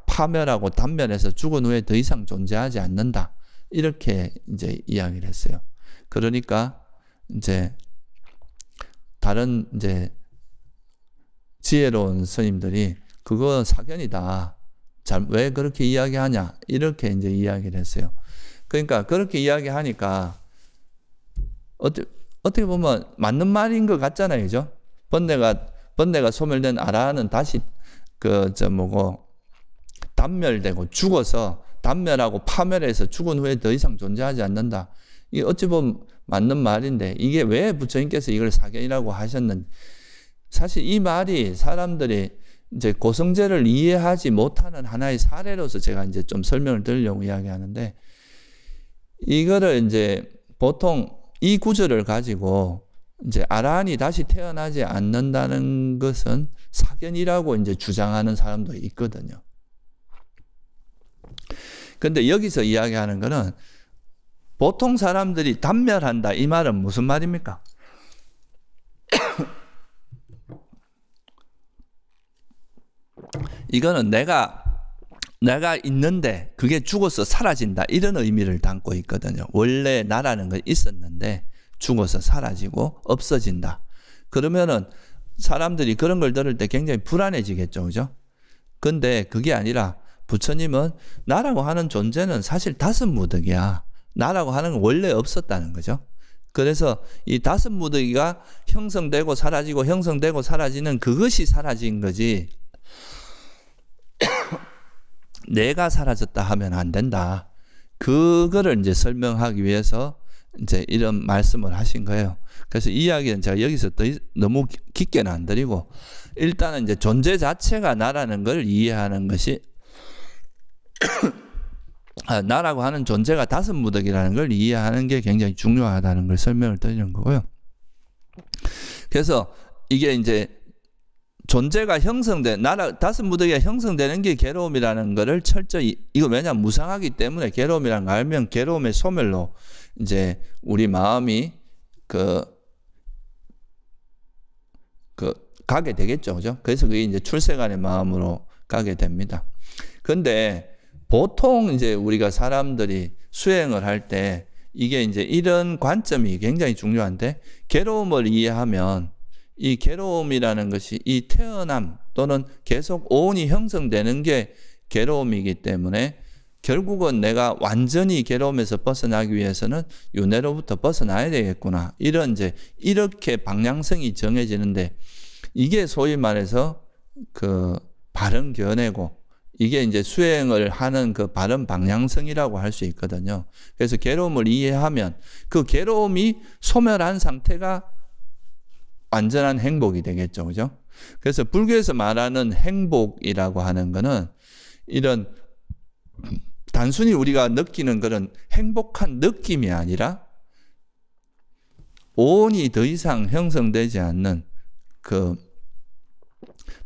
파멸하고 단멸해서 죽은 후에 더 이상 존재하지 않는다, 이렇게 이제 이야기를 했어요. 그러니까 이제 다른 이제 지혜로운 스님들이 그거 사견이다, 왜 그렇게 이야기하냐, 이렇게 이제 이야기를 했어요. 그러니까 그렇게 이야기하니까 어떻게 보면 맞는 말인 것 같잖아요, 그죠? 번뇌가 소멸된 아라한은 다시 단멸되고 죽어서 단멸하고 파멸해서 죽은 후에 더 이상 존재하지 않는다. 이게 어찌 보면 맞는 말인데, 이게 왜 부처님께서 이걸 사견이라고 하셨는지, 사실 이 말이 사람들이 이제 고성제를 이해하지 못하는 하나의 사례로서 제가 이제 좀 설명을 드리려고 이야기하는데, 이거를 이제 보통 이 구절을 가지고 이제 아라한이 다시 태어나지 않는다는 것은 사견이라고 이제 주장하는 사람도 있거든요. 근데 여기서 이야기하는 거는 보통 사람들이 단멸한다, 이 말은 무슨 말입니까? 이거는 내가 있는데 그게 죽어서 사라진다, 이런 의미를 담고 있거든요. 원래 나라는 건 있었는데 죽어서 사라지고 없어진다. 그러면은 사람들이 그런 걸 들을 때 굉장히 불안해지겠죠, 그죠? 근데 그게 아니라 부처님은 나라고 하는 존재는 사실 다섯 무더기야. 나라고 하는 건 원래 없었다는 거죠. 그래서 이 다섯 무더기가 형성되고 사라지고 형성되고 사라지는 그것이 사라진 거지, 내가 사라졌다 하면 안 된다. 그거를 이제 설명하기 위해서 이제 이런 말씀을 하신 거예요. 그래서 이 이야기는 제가 여기서 너무 깊게는 안 드리고, 일단은 이제 존재 자체가 나라는 걸 이해하는 것이 나라고 하는 존재가 다섯 무더기라는 걸 이해하는 게 굉장히 중요하다는 걸 설명을 드리는 거고요. 그래서 이게 이제 존재가 형성된, 다섯 무더기가 형성되는 게 괴로움이라는 거를 철저히, 이거 왜냐면 무상하기 때문에 괴로움이라는 걸 알면 괴로움의 소멸로 이제 우리 마음이 가게 되겠죠. 그죠? 그래서 그게 이제 출세간의 마음으로 가게 됩니다. 근데 보통 이제 우리가 사람들이 수행을 할 때 이게 이제 이런 관점이 굉장히 중요한데, 괴로움을 이해하면 이 괴로움이라는 것이 이 태어남 또는 계속 오온이 형성되는 게 괴로움이기 때문에 결국은 내가 완전히 괴로움에서 벗어나기 위해서는 윤회로부터 벗어나야 되겠구나. 이런 이제 이렇게 방향성이 정해지는데, 이게 소위 말해서 그 바른 견해고, 이게 이제 수행을 하는 그 바른 방향성이라고 할 수 있거든요. 그래서 괴로움을 이해하면 그 괴로움이 소멸한 상태가 완전한 행복이 되겠죠. 그죠? 그래서 불교에서 말하는 행복이라고 하는 거는 이런 단순히 우리가 느끼는 그런 행복한 느낌이 아니라 오온이 더 이상 형성되지 않는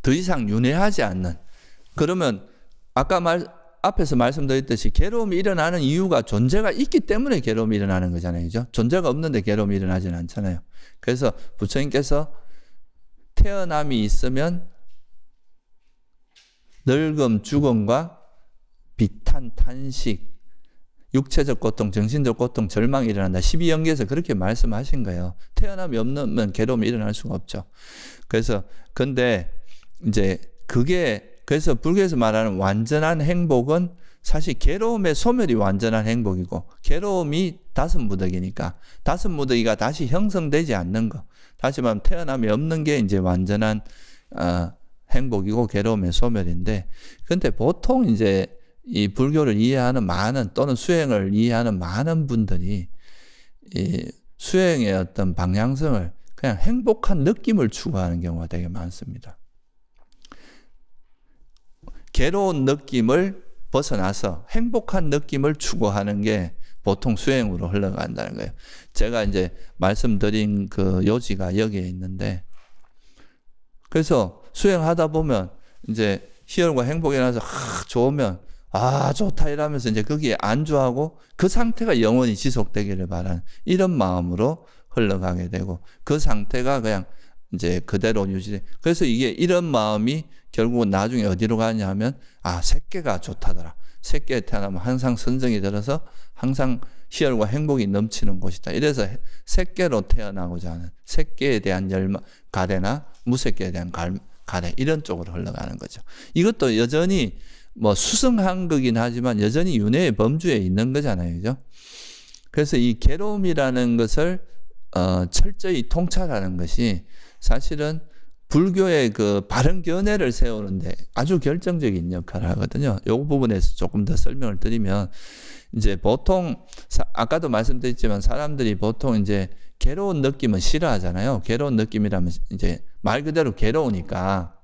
더 이상 윤회하지 않는, 그러면 아까 앞에서 말씀드렸듯이 괴로움이 일어나는 이유가 존재가 있기 때문에 괴로움이 일어나는 거잖아요. 그죠? 존재가 없는데 괴로움이 일어나지는 않잖아요. 그래서 부처님께서 태어남이 있으면 늙음, 죽음과 비탄, 탄식, 육체적 고통, 정신적 고통, 절망이 일어난다. 12연계에서 그렇게 말씀하신 거예요. 태어남이 없으면 괴로움이 일어날 수가 없죠. 그래서 근데 이제 그래서 불교에서 말하는 완전한 행복은 사실 괴로움의 소멸이 완전한 행복이고, 괴로움이 다섯 무더기니까 다섯 무더기가 다시 형성되지 않는 거, 다시 말하면 태어남이 없는 게 이제 완전한 행복이고 괴로움의 소멸인데, 근데 보통 이제 이 불교를 이해하는 많은, 또는 수행을 이해하는 많은 분들이 이 수행의 어떤 방향성을 그냥 행복한 느낌을 추구하는 경우가 되게 많습니다. 괴로운 느낌을 벗어나서 행복한 느낌을 추구하는 게 보통 수행으로 흘러간다는 거예요. 제가 이제 말씀드린 그 요지가 여기에 있는데, 그래서 수행하다 보면 이제 희열과 행복이 나서 좋으면 좋다 이러면서 이제 거기에 안주하고 그 상태가 영원히 지속되기를 바라는 이런 마음으로 흘러가게 되고, 그 상태가 그냥 이제 그대로 유지돼. 그래서 이게 이런 마음이 결국은 나중에 어디로 가냐 하면 새끼가 좋다더라. 새끼에 태어나면 항상 선정이 들어서 항상 희열과 행복이 넘치는 곳이다. 이래서 새끼로 태어나고자 하는, 새끼에 대한 가래나 무새끼에 대한 가래, 이런 쪽으로 흘러가는 거죠. 이것도 여전히 뭐 수승한 거긴 하지만 여전히 윤회의 범주에 있는 거잖아요. 그죠? 그래서 이 괴로움이라는 것을 철저히 통찰하는 것이 사실은 불교의 그 바른 견해를 세우는데 아주 결정적인 역할을 하거든요. 이 부분에서 조금 더 설명을 드리면, 이제 보통 아까도 말씀드렸지만 사람들이 보통 이제 괴로운 느낌은 싫어하잖아요. 괴로운 느낌이라면 이제 말 그대로 괴로우니까.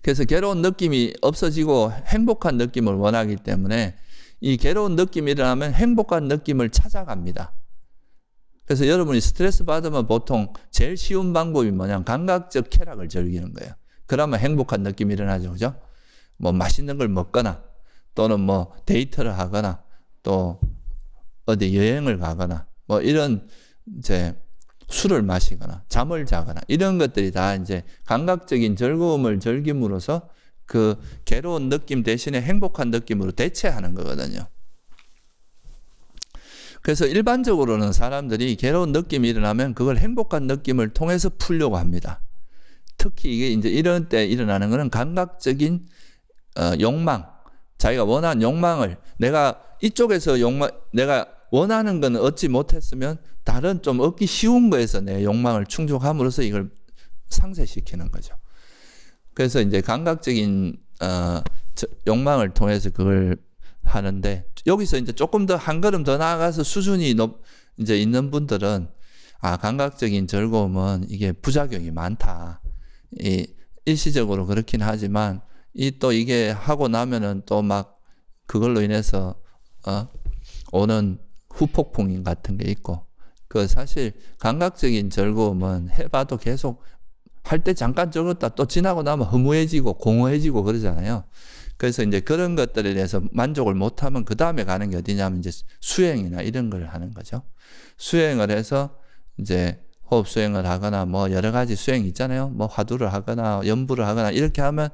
그래서 괴로운 느낌이 없어지고 행복한 느낌을 원하기 때문에 이 괴로운 느낌이 일어나면 행복한 느낌을 찾아갑니다. 그래서 여러분이 스트레스 받으면 보통 제일 쉬운 방법이 뭐냐면 감각적 쾌락을 즐기는 거예요. 그러면 행복한 느낌이 일어나죠. 그죠? 뭐 맛있는 걸 먹거나, 또는 뭐 데이트를 하거나, 또 어디 여행을 가거나, 뭐 이런 이제 술을 마시거나 잠을 자거나, 이런 것들이 다 이제 감각적인 즐거움을 즐김으로써 그 괴로운 느낌 대신에 행복한 느낌으로 대체하는 거거든요. 그래서 일반적으로는 사람들이 괴로운 느낌이 일어나면 그걸 행복한 느낌을 통해서 풀려고 합니다. 특히 이게 이제 이런 때 일어나는 것은 감각적인 욕망, 자기가 원하는 욕망을 내가 이쪽에서 내가 원하는 건 얻지 못했으면 다른 좀 얻기 쉬운 거에서 내 욕망을 충족함으로써 이걸 상쇄시키는 거죠. 그래서 이제 감각적인 욕망을 통해서 그걸 하는데, 여기서 이제 조금 더 한 걸음 더 나아가서 수준이 이제 있는 분들은 감각적인 즐거움은 이게 부작용이 많다. 일시적으로 그렇긴 하지만 또 이게 하고 나면은 또 막 그걸로 인해서 오는 후폭풍 같은 게 있고, 그 사실 감각적인 즐거움은 해봐도 계속 할 때 잠깐 즐겁다 또 지나고 나면 허무해지고 공허해지고 그러잖아요. 그래서 이제 그런 것들에 대해서 만족을 못하면 그 다음에 가는 게 어디냐면 이제 수행이나 이런 걸 하는 거죠. 수행을 해서 이제 호흡 수행을 하거나 뭐 여러 가지 수행이 있잖아요. 뭐 화두를 하거나 연부를 하거나 이렇게 하면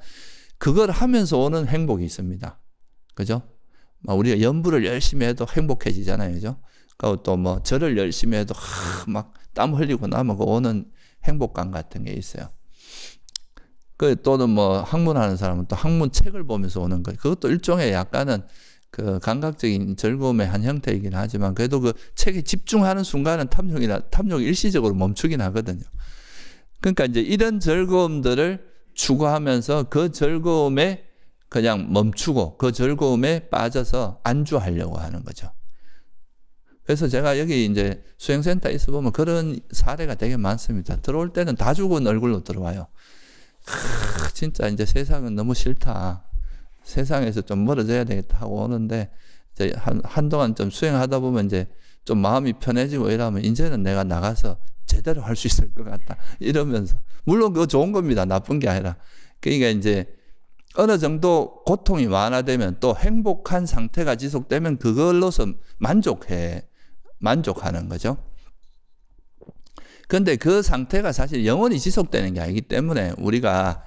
그걸 하면서 오는 행복이 있습니다. 그죠? 우리가 연부를 열심히 해도 행복해지잖아요. 그죠? 그리고 또 뭐 절을 열심히 해도 막 땀 흘리고 나면 그 오는 행복감 같은 게 있어요. 또는 뭐 학문하는 사람은 또 학문 책을 보면서 오는 거예요. 그것도 일종의 약간은 그 감각적인 즐거움의 한 형태이긴 하지만 그래도 그 책에 집중하는 순간은 탐욕이 일시적으로 멈추긴 하거든요. 그러니까 이제 이런 즐거움들을 추구하면서 그 즐거움에 그냥 멈추고 그 즐거움에 빠져서 안주하려고 하는 거죠. 그래서 제가 여기 이제 수행센터에 있어 보면 그런 사례가 되게 많습니다. 들어올 때는 다 죽은 얼굴로 들어와요. 진짜 이제 세상은 너무 싫다. 세상에서 좀 멀어져야 되겠다 하고 오는데, 이제 한동안 좀 수행하다 보면 이제 좀 마음이 편해지고 이러면 이제는 내가 나가서 제대로 할 수 있을 것 같다. 이러면서. 물론 그거 좋은 겁니다. 나쁜 게 아니라. 그러니까 이제 어느 정도 고통이 완화되면 또 행복한 상태가 지속되면 그걸로서 만족하는 거죠. 그런데 그 상태가 사실 영원히 지속되는 게 아니기 때문에 우리가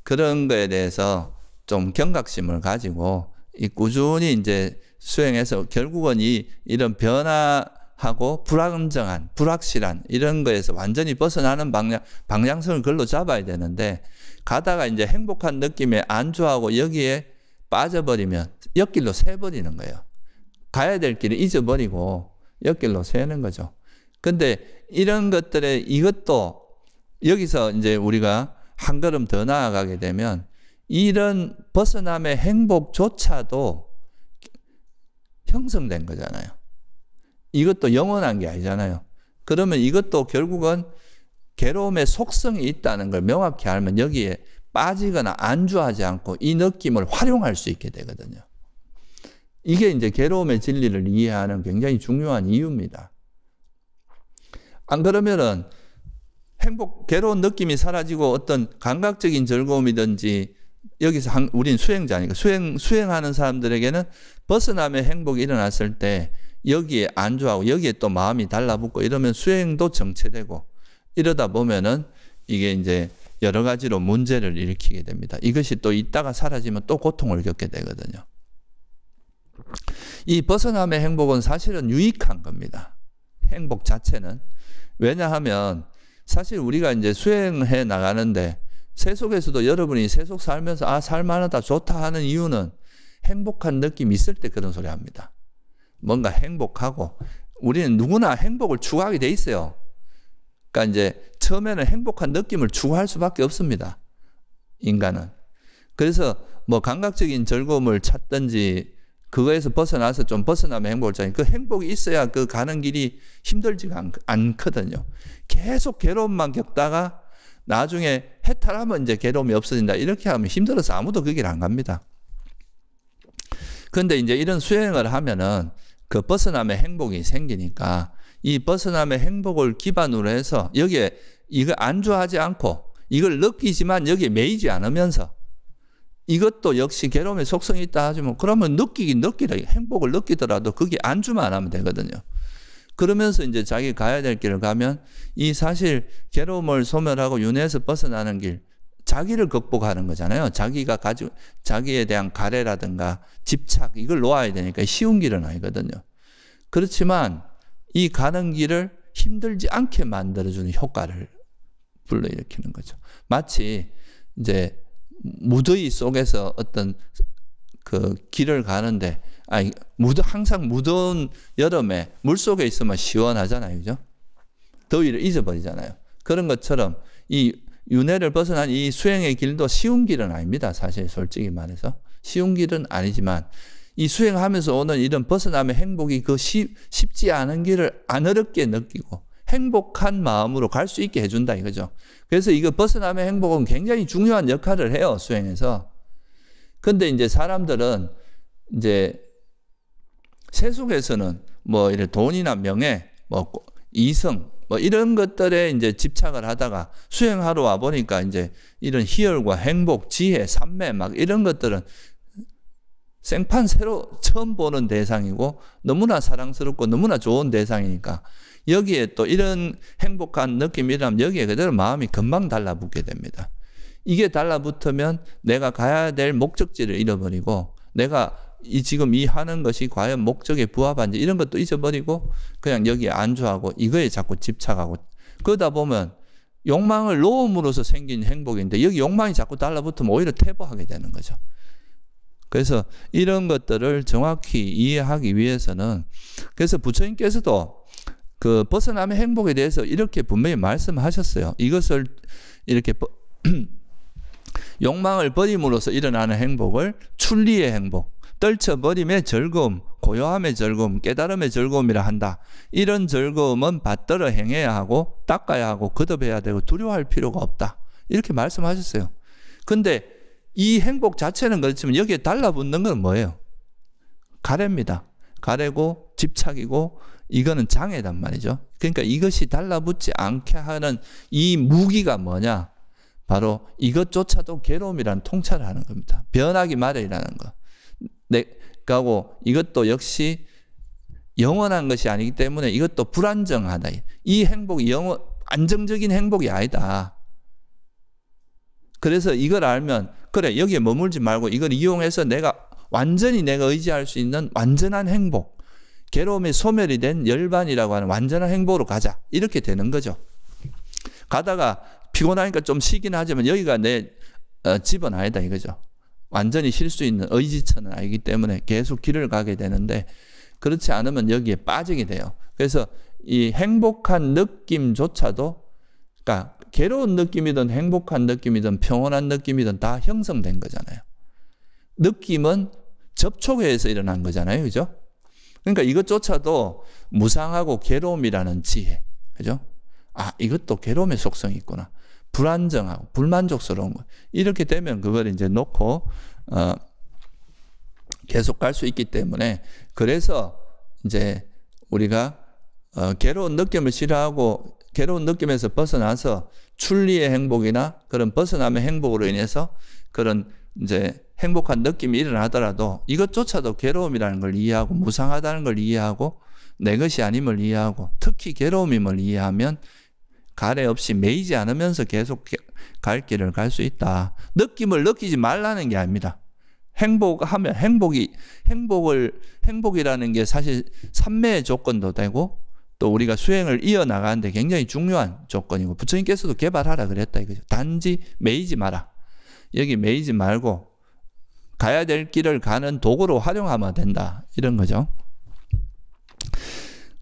그런 거에 대해서 좀 경각심을 가지고 꾸준히 이제 수행해서 결국은 이런 변화하고 불안정한, 불확실한 이런 거에서 완전히 벗어나는 방향성을 그걸로 잡아야 되는데, 가다가 이제 행복한 느낌에 안주하고 여기에 빠져버리면 옆길로 새버리는 거예요. 가야 될 길을 잊어버리고 옆길로 새는 거죠. 근데 이런 것들에 이것도 여기서 이제 우리가 한 걸음 더 나아가게 되면 이런 벗어남의 행복조차도 형성된 거잖아요. 이것도 영원한 게 아니잖아요. 그러면 이것도 결국은 괴로움의 속성이 있다는 걸 명확히 알면 여기에 빠지거나 안주하지 않고 이 느낌을 활용할 수 있게 되거든요. 이게 이제 괴로움의 진리를 이해하는 굉장히 중요한 이유입니다. 안 그러면은 괴로운 느낌이 사라지고 어떤 감각적인 즐거움이든지, 여기서 우린 수행자니까 수행하는 사람들에게는 벗어남의 행복이 일어났을 때 여기에 안주하고 여기에 또 마음이 달라붙고 이러면 수행도 정체되고, 이러다 보면은 이게 이제 여러 가지로 문제를 일으키게 됩니다. 이것이 또 있다가 사라지면 또 고통을 겪게 되거든요. 이 벗어남의 행복은 사실은 유익한 겁니다. 행복 자체는. 왜냐하면 사실 우리가 이제 수행해 나가는데 세속에서도 여러분이 세속 살면서 살만하다, 좋다 하는 이유는 행복한 느낌이 있을 때 그런 소리 합니다. 뭔가 행복하고, 우리는 누구나 행복을 추구하게 돼 있어요. 그러니까 이제 처음에는 행복한 느낌을 추구할 수밖에 없습니다. 인간은. 그래서 뭐 감각적인 즐거움을 찾든지 그거에서 벗어나서 좀 벗어나면 행복을 찾는, 그 행복이 있어야 그 가는 길이 힘들지가 않거든요. 계속 괴로움만 겪다가 나중에 해탈하면 이제 괴로움이 없어진다. 이렇게 하면 힘들어서 아무도 그 길 안 갑니다. 그런데 이제 이런 수행을 하면은 그 벗어남의 행복이 생기니까 이 벗어남의 행복을 기반으로 해서 여기에 이거 안주하지 않고 이걸 느끼지만 여기에 매이지 않으면서, 이것도 역시 괴로움의 속성이 있다 하지만 그러면 느끼라 행복을 느끼더라도 그게 안주만 하면 되거든요. 그러면서 이제 자기 가야 될 길을 가면 이 사실 괴로움을 소멸하고 윤회에서 벗어나는 길, 자기를 극복하는 거잖아요. 자기가 가지고 자기에 대한 가래라든가 집착 이걸 놓아야 되니까 쉬운 길은 아니거든요. 그렇지만 이 가는 길을 힘들지 않게 만들어주는 효과를 불러일으키는 거죠. 마치 이제 무더위 속에서 어떤 그 길을 가는데, 항상 무더운 여름에 물 속에 있으면 시원하잖아요. 그죠? 더위를 잊어버리잖아요. 그런 것처럼 이 윤회를 벗어난 이 수행의 길도 쉬운 길은 아닙니다. 사실 솔직히 말해서. 쉬운 길은 아니지만 이 수행하면서 오는 이런 벗어남의 행복이 그 쉽지 않은 길을 안 어렵게 느끼고 행복한 마음으로 갈 수 있게 해준다 이거죠. 그래서 이거 벗어남의 행복은 굉장히 중요한 역할을 해요, 수행에서. 근데 이제 사람들은 이제 세속에서는 뭐 이런 돈이나 명예, 뭐 이성, 뭐 이런 것들에 이제 집착을 하다가 수행하러 와 보니까 이제 이런 희열과 행복, 지혜, 삼매 막 이런 것들은 생판 새로 처음 보는 대상이고 너무나 사랑스럽고 너무나 좋은 대상이니까 여기에 또 이런 행복한 느낌이라면 여기에 그대로 마음이 금방 달라붙게 됩니다. 이게 달라붙으면 내가 가야 될 목적지를 잃어버리고 내가 지금 이 하는 것이 과연 목적에 부합한지 이런 것도 잊어버리고 그냥 여기에 안주하고 이거에 자꾸 집착하고 그러다 보면 욕망을 놓음으로써 생긴 행복인데 여기 욕망이 자꾸 달라붙으면 오히려 퇴보하게 되는 거죠. 그래서 이런 것들을 정확히 이해하기 위해서는 그래서 부처님께서도 그 벗어남의 행복에 대해서 이렇게 분명히 말씀하셨어요. 이것을 이렇게 욕망을 버림으로써 일어나는 행복을 출리의 행복, 떨쳐버림의 즐거움, 고요함의 즐거움, 깨달음의 즐거움이라 한다. 이런 즐거움은 받들어 행해야 하고 닦아야 하고 거듭해야 되고 두려워할 필요가 없다. 이렇게 말씀하셨어요. 근데 이 행복 자체는 그렇지만 여기에 달라붙는 건 뭐예요? 가래입니다. 가래고 집착이고 이거는 장애단 말이죠. 그러니까 이것이 달라붙지 않게 하는 이 무기가 뭐냐? 바로 이것조차도 괴로움이라는 통찰을 하는 겁니다. 변하기 마련이라는 거. 그리고 이것도 역시 영원한 것이 아니기 때문에 이것도 불안정하다. 이 행복이 안정적인 행복이 아니다. 그래서 이걸 알면 그래 여기에 머물지 말고 이걸 이용해서 완전히 내가 의지할 수 있는 완전한 행복, 괴로움이 소멸이 된 열반이라고 하는 완전한 행복으로 가자 이렇게 되는 거죠. 가다가 피곤하니까 좀 쉬긴 하지만 여기가 내 집은 아니다 이거죠. 완전히 쉴 수 있는 의지처는 아니기 때문에 계속 길을 가게 되는데 그렇지 않으면 여기에 빠지게 돼요. 그래서 이 행복한 느낌조차도 그러니까 괴로운 느낌이든 행복한 느낌이든 평온한 느낌이든 다 형성된 거잖아요. 느낌은 접촉에 의해서 일어난 거잖아요. 그죠? 그러니까 이것조차도 무상하고 괴로움이라는 지혜. 그죠? 아, 이것도 괴로움의 속성이 있구나. 불안정하고 불만족스러운 거. 이렇게 되면 그걸 이제 놓고 계속 갈 수 있기 때문에 그래서 이제 우리가 괴로운 느낌을 싫어하고 괴로운 느낌에서 벗어나서 출리의 행복이나 그런 벗어남의 행복으로 인해서 그런 이제 행복한 느낌이 일어나더라도 이것조차도 괴로움이라는 걸 이해하고 무상하다는 걸 이해하고 내 것이 아님을 이해하고 특히 괴로움임을 이해하면 가래 없이 매이지 않으면서 계속 갈 길을 갈 수 있다. 느낌을 느끼지 말라는 게 아닙니다. 행복하면 행복이라는 게 사실 삼매의 조건도 되고 또 우리가 수행을 이어나가는데 굉장히 중요한 조건이고 부처님께서도 개발하라 그랬다 이거죠. 단지 매이지 마라. 여기 매이지 말고 가야 될 길을 가는 도구로 활용하면 된다. 이런 거죠.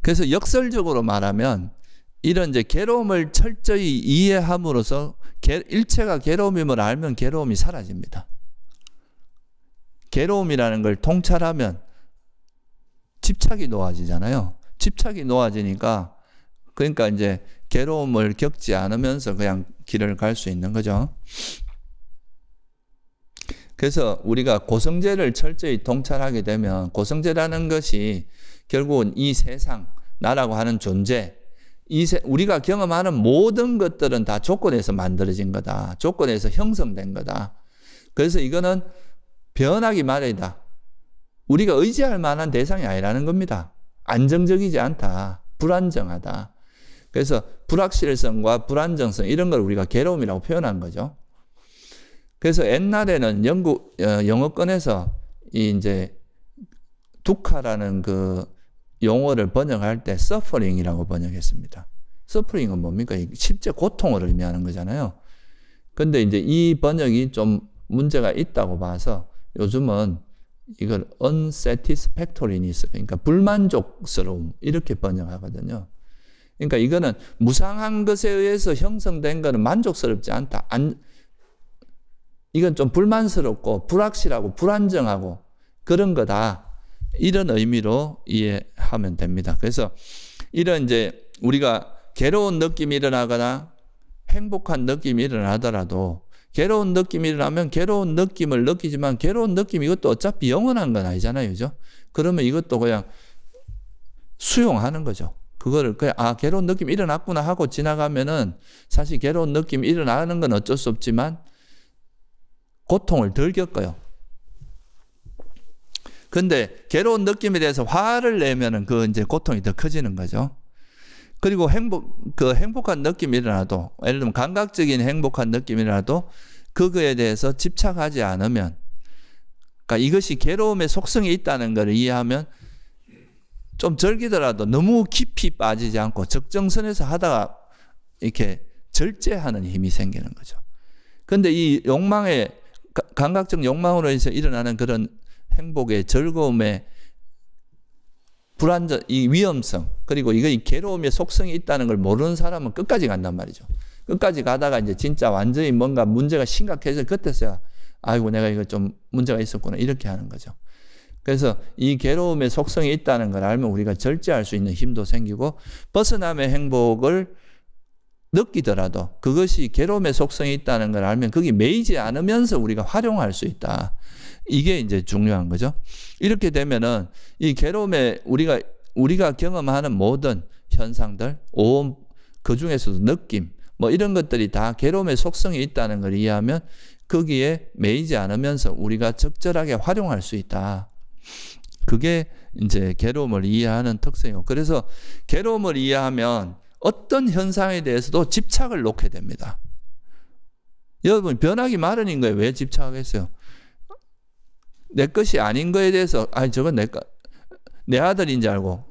그래서 역설적으로 말하면 이런 이제 괴로움을 철저히 이해함으로써 일체가 괴로움임을 알면 괴로움이 사라집니다. 괴로움이라는 걸 통찰하면 집착이 놓아지잖아요. 집착이 놓아지니까 그러니까 이제 괴로움을 겪지 않으면서 그냥 길을 갈 수 있는 거죠. 그래서 우리가 고성제를 철저히 통찰하게 되면 고성제라는 것이 결국은 이 세상, 나라고 하는 존재, 우리가 경험하는 모든 것들은 다 조건에서 만들어진 거다. 조건에서 형성된 거다. 그래서 이거는 변하기 마련이다. 우리가 의지할 만한 대상이 아니라는 겁니다. 안정적이지 않다. 불안정하다. 그래서 불확실성과 불안정성 이런 걸 우리가 괴로움이라고 표현한 거죠. 그래서 옛날에는 영어권에서 이제 두카라는 그 용어를 번역할 때 suffering이라고 번역했습니다. suffering은 뭡니까? 실제 고통을 의미하는 거잖아요. 근데 이제 이 번역이 좀 문제가 있다고 봐서 요즘은 이걸 unsatisfactoriness, 그러니까 불만족스러움 이렇게 번역하거든요. 그러니까 이거는 무상한 것에 의해서 형성된 것은 만족스럽지 않다. 이건 좀 불만스럽고 불확실하고 불안정하고 그런 거다. 이런 의미로 이해하면 됩니다. 그래서 이런 이제 우리가 괴로운 느낌이 일어나거나 행복한 느낌이 일어나더라도 괴로운 느낌이 일어나면 괴로운 느낌을 느끼지만 괴로운 느낌 이것도 어차피 영원한 건 아니잖아요. 그죠? 그러면 이것도 그냥 수용하는 거죠. 그거를 그냥 괴로운 느낌이 일어났구나 하고 지나가면은 사실 괴로운 느낌이 일어나는 건 어쩔 수 없지만 고통을 덜 겪어요. 근데 괴로운 느낌에 대해서 화를 내면은 그 이제 고통이 더 커지는 거죠. 그리고 행복한 느낌이 일어나도, 예를 들면 감각적인 행복한 느낌이 일어나도 그거에 대해서 집착하지 않으면, 그러니까 이것이 괴로움의 속성이 있다는 걸 이해하면 좀 즐기더라도 너무 깊이 빠지지 않고 적정선에서 하다가 이렇게 절제하는 힘이 생기는 거죠. 근데 이 욕망의, 감각적 욕망으로 해서 일어나는 그런 행복의 즐거움의 불안정, 이 위험성, 그리고 이 괴로움의 속성이 있다는 걸 모르는 사람은 끝까지 간단 말이죠. 끝까지 가다가 이제 진짜 완전히 뭔가 문제가 심각해서 그때서야 아이고 내가 이거 좀 문제가 있었구나 이렇게 하는 거죠. 그래서 이 괴로움의 속성이 있다는 걸 알면 우리가 절제할 수 있는 힘도 생기고 벗어남의 행복을 느끼더라도 그것이 괴로움의 속성이 있다는 걸 알면 거기 매이지 않으면서 우리가 활용할 수 있다. 이게 이제 중요한 거죠. 이렇게 되면은 이 괴로움에 우리가 경험하는 모든 현상들, 오온, 그 중에서도 느낌, 뭐 이런 것들이 다 괴로움의 속성이 있다는 걸 이해하면 거기에 매이지 않으면서 우리가 적절하게 활용할 수 있다. 그게 이제 괴로움을 이해하는 특성이고, 그래서 괴로움을 이해하면 어떤 현상에 대해서도 집착을 놓게 됩니다. 여러분 변하기 마련인 거예요. 왜 집착하겠어요? 내 것이 아닌 거에 대해서 저건 내 아들인 줄 알고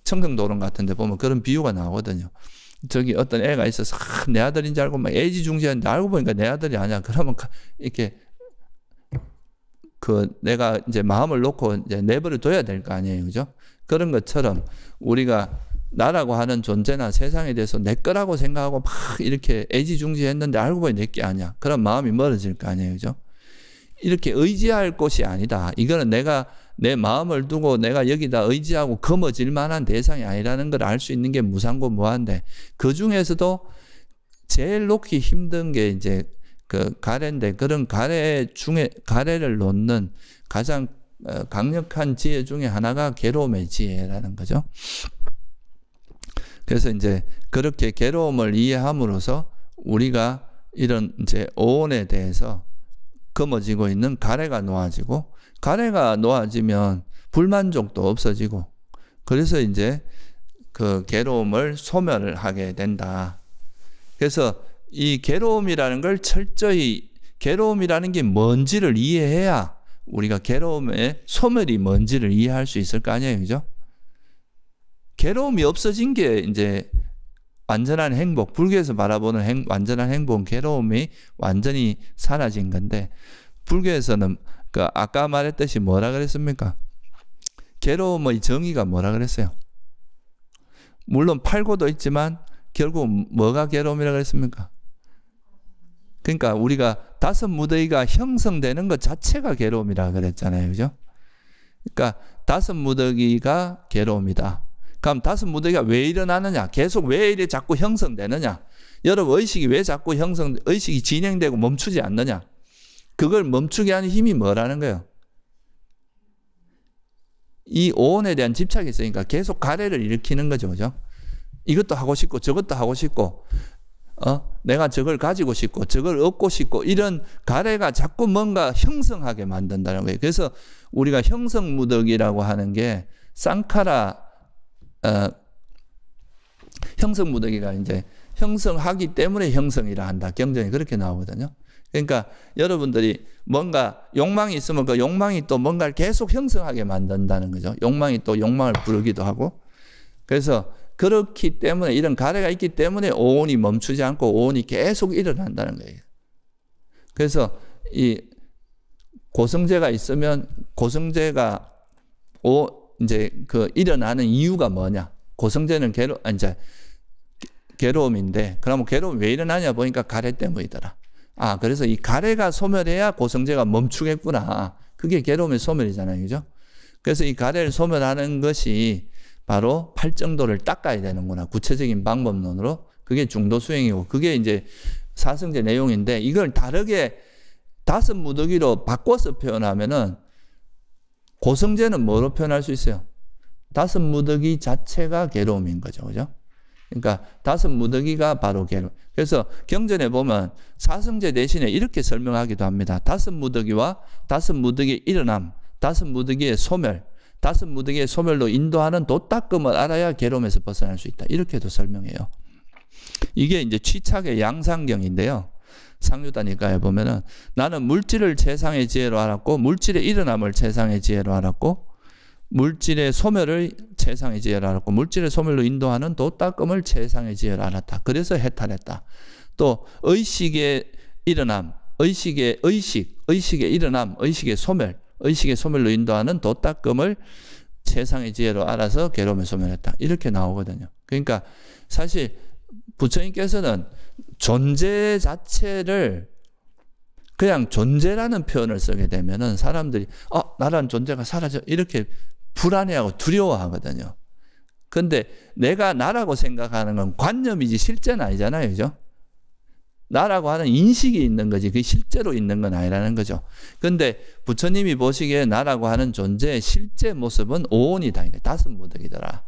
청정도론 같은 데 보면 그런 비유가 나오거든요. 저기 어떤 애가 있어서 내 아들인 줄 알고 막 애지중지하는데 알고 보니까 내 아들이 아니야. 그러면 이렇게 내가 이제 마음을 놓고 이제 내버려 둬야 될 거 아니에요. 그죠? 그런 것처럼 우리가 나라고 하는 존재나 세상에 대해서 내 거라고 생각하고 막 이렇게 애지중지했는데 알고 보니 내 게 아니야. 그런 마음이 멀어질 거 아니에요. 그죠? 이렇게 의지할 곳이 아니다. 이거는 내가 내 마음을 두고 내가 여기다 의지하고 거머쥘 만한 대상이 아니라는 걸 알 수 있는 게 무상고 무한데, 그 중에서도 제일 놓기 힘든 게 이제 그 가래인데, 그런 가래를 놓는 가장 강력한 지혜 중에 하나가 괴로움의 지혜라는 거죠. 그래서 이제 그렇게 괴로움을 이해함으로써 우리가 이런 이제 오온에 대해서 거머쥐고 있는 가래가 놓아지고, 가래가 놓아지면 불만족도 없어지고, 그래서 이제 그 괴로움을 소멸을 하게 된다. 그래서 이 괴로움이라는 걸 철저히, 괴로움이라는 게 뭔지를 이해해야 우리가 괴로움의 소멸이 뭔지를 이해할 수 있을 거 아니에요. 그죠? 괴로움이 없어진 게 이제 완전한 행복, 불교에서 바라보는 완전한 행복은 괴로움이 완전히 사라진 건데, 불교에서는 아까 말했듯이 뭐라 그랬습니까? 괴로움의 정의가 뭐라 그랬어요? 물론 팔고도 있지만 결국 뭐가 괴로움이라 그랬습니까? 그러니까 우리가 다섯 무더기가 형성되는 것 자체가 괴로움이라 그랬잖아요. 그죠? 그러니까 다섯 무더기가 괴로움이다. 그럼 다섯 무더기가 왜 일어나느냐? 계속 왜 이래 자꾸 형성되느냐? 여러분 의식이 왜 자꾸 의식이 진행되고 멈추지 않느냐? 그걸 멈추게 하는 힘이 뭐라는 거예요? 이 오온에 대한 집착이 있으니까 계속 가래를 일으키는 거죠. 그죠? 이것도 하고 싶고 저것도 하고 싶고 내가 저걸 가지고 싶고 저걸 얻고 싶고, 이런 가래가 자꾸 뭔가 형성하게 만든다는 거예요. 그래서 우리가 형성무더기라고 하는 게 쌍카라 형성무더기가 이제 형성하기 때문에 형성이라 한다. 경전이 그렇게 나오거든요. 그러니까 여러분들이 뭔가 욕망이 있으면 그 욕망이 또 뭔가를 계속 형성하게 만든다는 거죠. 욕망이 또 욕망을 부르기도 하고. 그래서 그렇기 때문에, 이런 가래가 있기 때문에 오온이 멈추지 않고 오온이 계속 일어난다는 거예요. 그래서 이 고성제가 있으면 고성제가 이제 일어나는 이유가 뭐냐? 고성제는 괴로움인데, 그러면 괴로움이 왜 일어나냐 보니까 가래 때문이더라. 아, 그래서 이 가래가 소멸해야 고성제가 멈추겠구나. 그게 괴로움의 소멸이잖아요. 그죠? 그래서 이 가래를 소멸하는 것이 바로 팔정도를 닦아야 되는구나. 구체적인 방법론으로. 그게 중도 수행이고, 그게 이제 사성제 내용인데, 이걸 다르게 5무더기로 바꿔서 표현하면은 고성제는 뭐로 표현할 수 있어요? 5무더기 자체가 괴로움인 거죠. 그죠? 그러니까 5무더기가 바로 괴로움. 그래서 경전에 보면 사성제 대신에 이렇게 설명하기도 합니다. 5무더기와 5무더기의 일어남, 5무더기의 소멸, 5무더기의 소멸로 인도하는 도닦음을 알아야 괴로움에서 벗어날 수 있다. 이렇게도 설명해요. 이게 이제 취착의 양상경인데요. 상유다니까에 보면은 나는 물질을 최상의 지혜로 알았고, 물질의 일어남을 최상의 지혜로 알았고, 물질의 소멸을 최상의 지혜로 알았고, 물질의 소멸로 인도하는 도닦음을 최상의 지혜로 알았다. 그래서 해탈했다. 또 의식의 일어남, 의식의 일어남, 의식의 소멸로 인도하는 도닦음을 최상의 지혜로 알아서 괴로움을 소멸했다. 이렇게 나오거든요. 그러니까 사실 부처님께서는 존재 자체를 그냥 존재라는 표현을 쓰게 되면은 사람들이 나라는 존재가 사라져 이렇게 불안해하고 두려워하거든요. 근데 내가 나라고 생각하는 건 관념이지 실제는 아니잖아요. 그죠? 나라고 하는 인식이 있는 거지 그게 실제로 있는 건 아니라는 거죠. 근데 부처님이 보시기에 나라고 하는 존재의 실제 모습은 오온이다. 5무더기더라.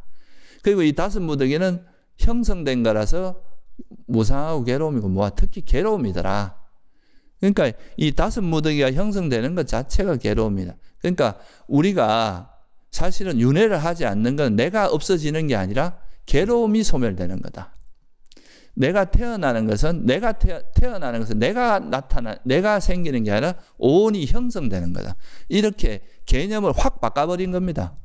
그리고 이 5무더기는 형성된 거라서 무상하고 괴로움이고 뭐야 특히 괴로움이더라. 그러니까 이 5무더기가 형성되는 것 자체가 괴로움이다. 그러니까 우리가 사실은 윤회를 하지 않는 건 내가 없어지는 게 아니라 괴로움이 소멸되는 거다. 내가 태어나는 것은 내가 내가 생기는 게 아니라 오온이 형성되는 거다. 이렇게 개념을 확 바꿔버린 겁니다.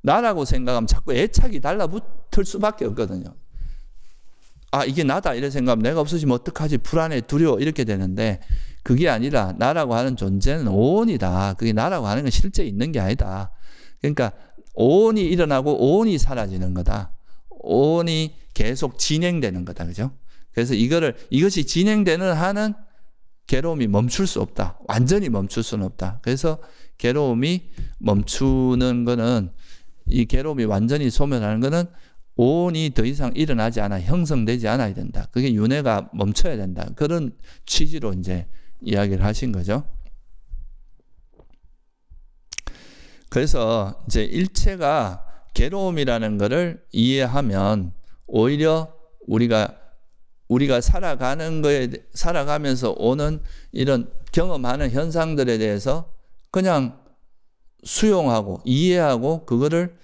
나라고 생각하면 자꾸 애착이 달라붙을 수밖에 없거든요. 아, 이게 나다 이래 생각하면 내가 없어지면 어떡하지 불안해 두려워 이렇게 되는데 그게 아니라 나라고 하는 존재는 오온이다. 그게 나라고 하는 건 실제 있는 게 아니다. 그러니까 오온이 일어나고 오온이 사라지는 거다. 오온이 계속 진행되는 거다. 그죠? 그래서 이것이 진행되는 한은 괴로움이 멈출 수 없다. 완전히 멈출 수는 없다. 그래서 괴로움이 멈추는 거는 이 괴로움이 완전히 소멸하는 거는 오온이 더 이상 일어나지 않아 형성되지 않아야 된다. 그게 윤회가 멈춰야 된다. 그런 취지로 이제 이야기를 하신 거죠. 그래서 이제 일체가 괴로움이라는 것을 이해하면 오히려 우리가 살아가면서 오는 이런 경험하는 현상들에 대해서 그냥 수용하고 이해하고 그거를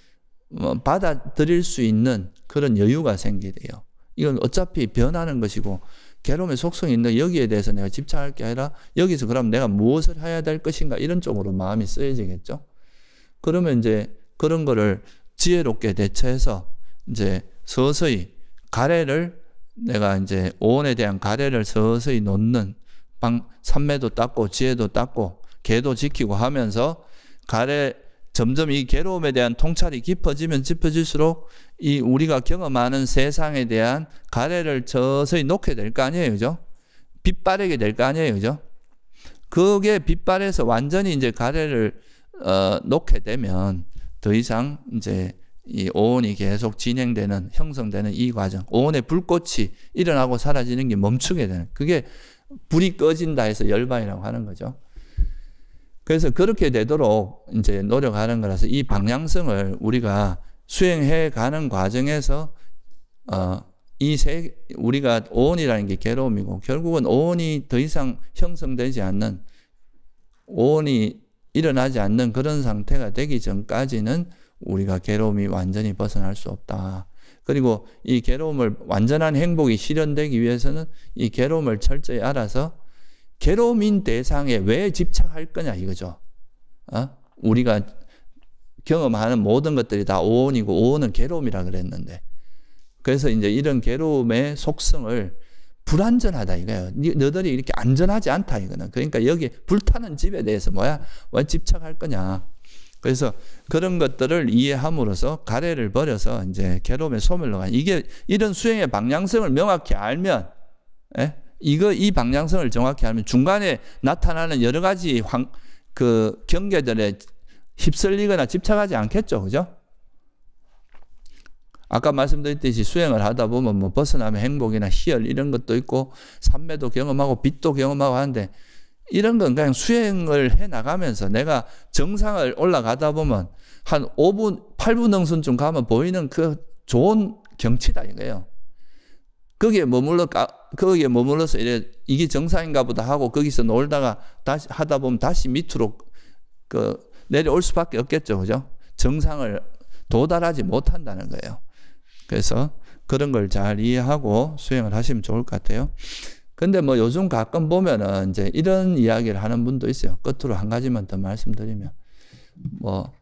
받아들일 수 있는 그런 여유가 생기대요. 이건 어차피 변하는 것이고 괴로움의 속성이 있는 여기에 대해서 내가 집착할 게 아니라 여기서 그럼 내가 무엇을 해야 될 것인가 이런 쪽으로 마음이 쓰여지겠죠. 그러면 이제 그런 거를 지혜롭게 대처해서 이제 서서히 가래를 내가 이제 오온에 대한 가래를 서서히 놓는 삼매도 닦고 지혜도 닦고 계도 지키고 하면서 점점 이 괴로움에 대한 통찰이 깊어지면 깊어질수록 이 우리가 경험하는 세상에 대한 가래를 서서히 놓게 될 거 아니에요. 그죠? 빛바래게 될 거 아니에요. 그죠? 그게 빛바래서 완전히 이제 가래를 놓게 되면 더 이상 이제 이 오온이 계속 진행되는 형성되는 이 과정, 오온의 불꽃이 일어나고 사라지는 게 멈추게 되는 그게 불이 꺼진다 해서 열반이라고 하는 거죠. 그래서 그렇게 되도록 이제 노력하는 거라서 이 방향성을 우리가 수행해 가는 과정에서 우리가 오온이라는 게 괴로움이고 결국은 오온이 더 이상 형성되지 않는 오온이 일어나지 않는 그런 상태가 되기 전까지는 우리가 괴로움이 완전히 벗어날 수 없다. 그리고 이 괴로움을 완전한 행복이 실현되기 위해서는 이 괴로움을 철저히 알아서 괴로움인 대상에 왜 집착할 거냐 이거죠. 우리가 경험하는 모든 것들이 다 오온이고 오온은 괴로움이라 그랬는데 그래서 이제 이런 괴로움의 속성을 불안전하다 이거예요. 너들이 이렇게 안전하지 않다 이거는. 그러니까 여기 불타는 집에 대해서 왜 집착할 거냐. 그래서 그런 것들을 이해함으로써 가래를 버려서 이제 괴로움의 소멸로 가는 이게 이런 수행의 방향성을 명확히 알면 예? 이 방향성을 정확히 하면 중간에 나타나는 여러 가지 그 경계들에 휩쓸리거나 집착하지 않겠죠. 그죠? 아까 말씀드렸듯이 수행을 하다 보면 뭐 벗어나면 행복이나 희열 이런 것도 있고 삼매도 경험하고 빛도 경험하고 하는데 이런 건 그냥 수행을 해 나가면서 내가 정상을 올라가다 보면 한 5분, 8분 능선쯤 가면 보이는 그 좋은 경치다 이거예요. 거기에 머물러서 이게 정상인가 보다 하고 거기서 놀다가 다시 하다 보면 다시 밑으로 내려올 수밖에 없겠죠. 그죠? 정상을 도달하지 못한다는 거예요. 그래서 그런 걸 잘 이해하고 수행을 하시면 좋을 것 같아요. 근데 뭐 요즘 가끔 보면은 이제 이런 이야기를 하는 분도 있어요. 끝으로 한 가지만 더 말씀드리면 뭐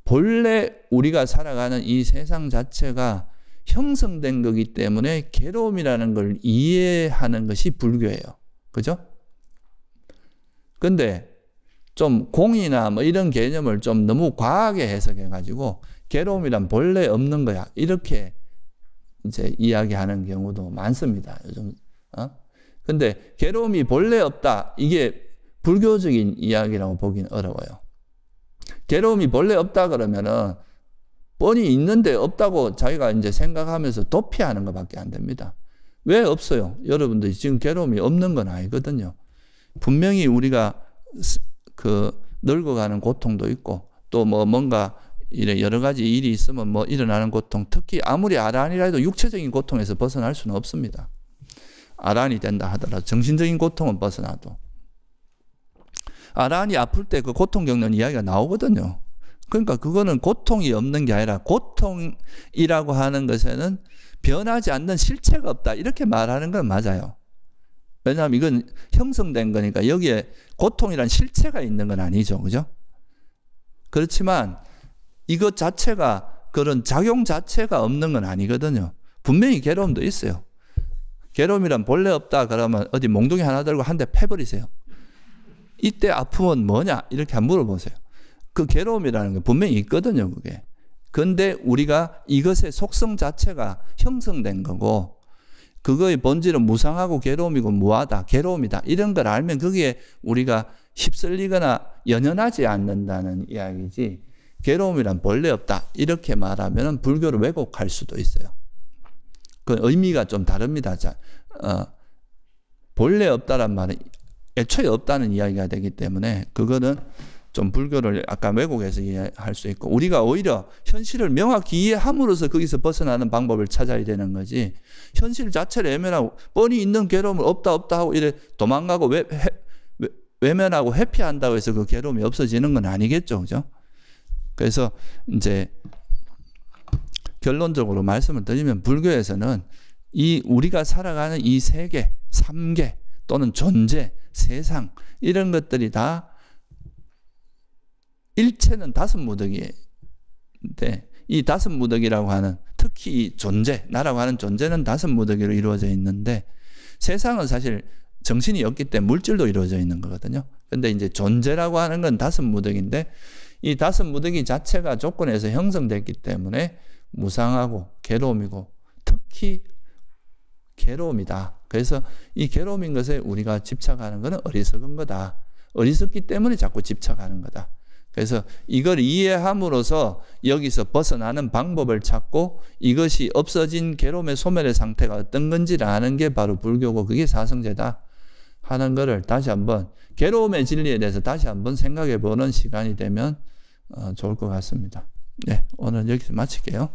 본래 우리가 살아가는 이 세상 자체가 형성된 거기 때문에 괴로움이라는 걸 이해하는 것이 불교예요. 그죠? 근데 좀 공이나 뭐 이런 개념을 좀 너무 과하게 해석해가지고 괴로움이란 본래 없는 거야. 이렇게 이제 이야기하는 경우도 많습니다. 요즘. 근데 괴로움이 본래 없다. 이게 불교적인 이야기라고 보기는 어려워요. 괴로움이 본래 없다 그러면은 뻔히 있는데 없다고 자기가 이제 생각하면서 도피하는 것밖에 안 됩니다. 왜 없어요? 여러분들이 지금 괴로움이 없는 건 아니거든요. 분명히 우리가 늙어가는 고통도 있고 또 뭐 뭔가 이래 여러 가지 일이 있으면 뭐 일어나는 고통, 특히 아무리 아란이라도 육체적인 고통에서 벗어날 수는 없습니다. 아란이 된다 하더라도 정신적인 고통은 벗어나도 아란이 아플 때 그 고통 겪는 이야기가 나오거든요. 그러니까 그거는 고통이 없는 게 아니라 고통이라고 하는 것에는 변하지 않는 실체가 없다 이렇게 말하는 건 맞아요. 왜냐하면 이건 형성된 거니까 여기에 고통이란 실체가 있는 건 아니죠. 그죠? 그렇지만 이것 자체가 그런 작용 자체가 없는 건 아니거든요. 분명히 괴로움도 있어요. 괴로움이란 본래 없다 그러면 어디 몽둥이 하나 들고 한 대 패버리세요. 이때 아픔은 뭐냐 이렇게 한번 물어보세요. 그 괴로움이라는 게 분명히 있거든요. 그게. 그런데 우리가 이것의 속성 자체가 형성된 거고 그거의 본질은 무상하고 괴로움이고 무하다, 괴로움이다 이런 걸 알면 거기에 우리가 휩쓸리거나 연연하지 않는다는 이야기지 괴로움이란 본래 없다 이렇게 말하면 불교를 왜곡할 수도 있어요. 그 의미가 좀 다릅니다. 본래 없다란 말은 애초에 없다는 이야기가 되기 때문에 그거는 좀 불교를 약간 왜곡해서 이해할 수 있고 우리가 오히려 현실을 명확히 이해함으로써 거기서 벗어나는 방법을 찾아야 되는 거지 현실 자체를 외면하고 뻔히 있는 괴로움을 없다 하고 이래 도망가고 외면하고 회피한다고 해서 그 괴로움이 없어지는 건 아니겠죠. 그죠? 그래서 이제 결론적으로 말씀을 드리면 불교에서는 이 우리가 살아가는 이 세계, 삼계 또는 존재, 세상 이런 것들이 다 일체는 다섯 무더기인데 이 다섯 무더기라고 하는 특히 존재, 나라고 하는 존재는 다섯 무더기로 이루어져 있는데 세상은 사실 정신이 없기 때문에 물질로 이루어져 있는 거거든요. 근데 이제 존재라고 하는 건 다섯 무더기인데 이 다섯 무더기 자체가 조건에서 형성됐기 때문에 무상하고 괴로움이고 특히 괴로움이다. 그래서 이 괴로움인 것에 우리가 집착하는 것은 어리석은 거다. 어리석기 때문에 자꾸 집착하는 거다. 그래서 이걸 이해함으로써 여기서 벗어나는 방법을 찾고 이것이 없어진 괴로움의 소멸의 상태가 어떤 건지를 아는 게 바로 불교고 그게 사성제다 하는 것을 다시 한번 괴로움의 진리에 대해서 다시 한번 생각해 보는 시간이 되면 좋을 것 같습니다. 네, 오늘 여기서 마칠게요.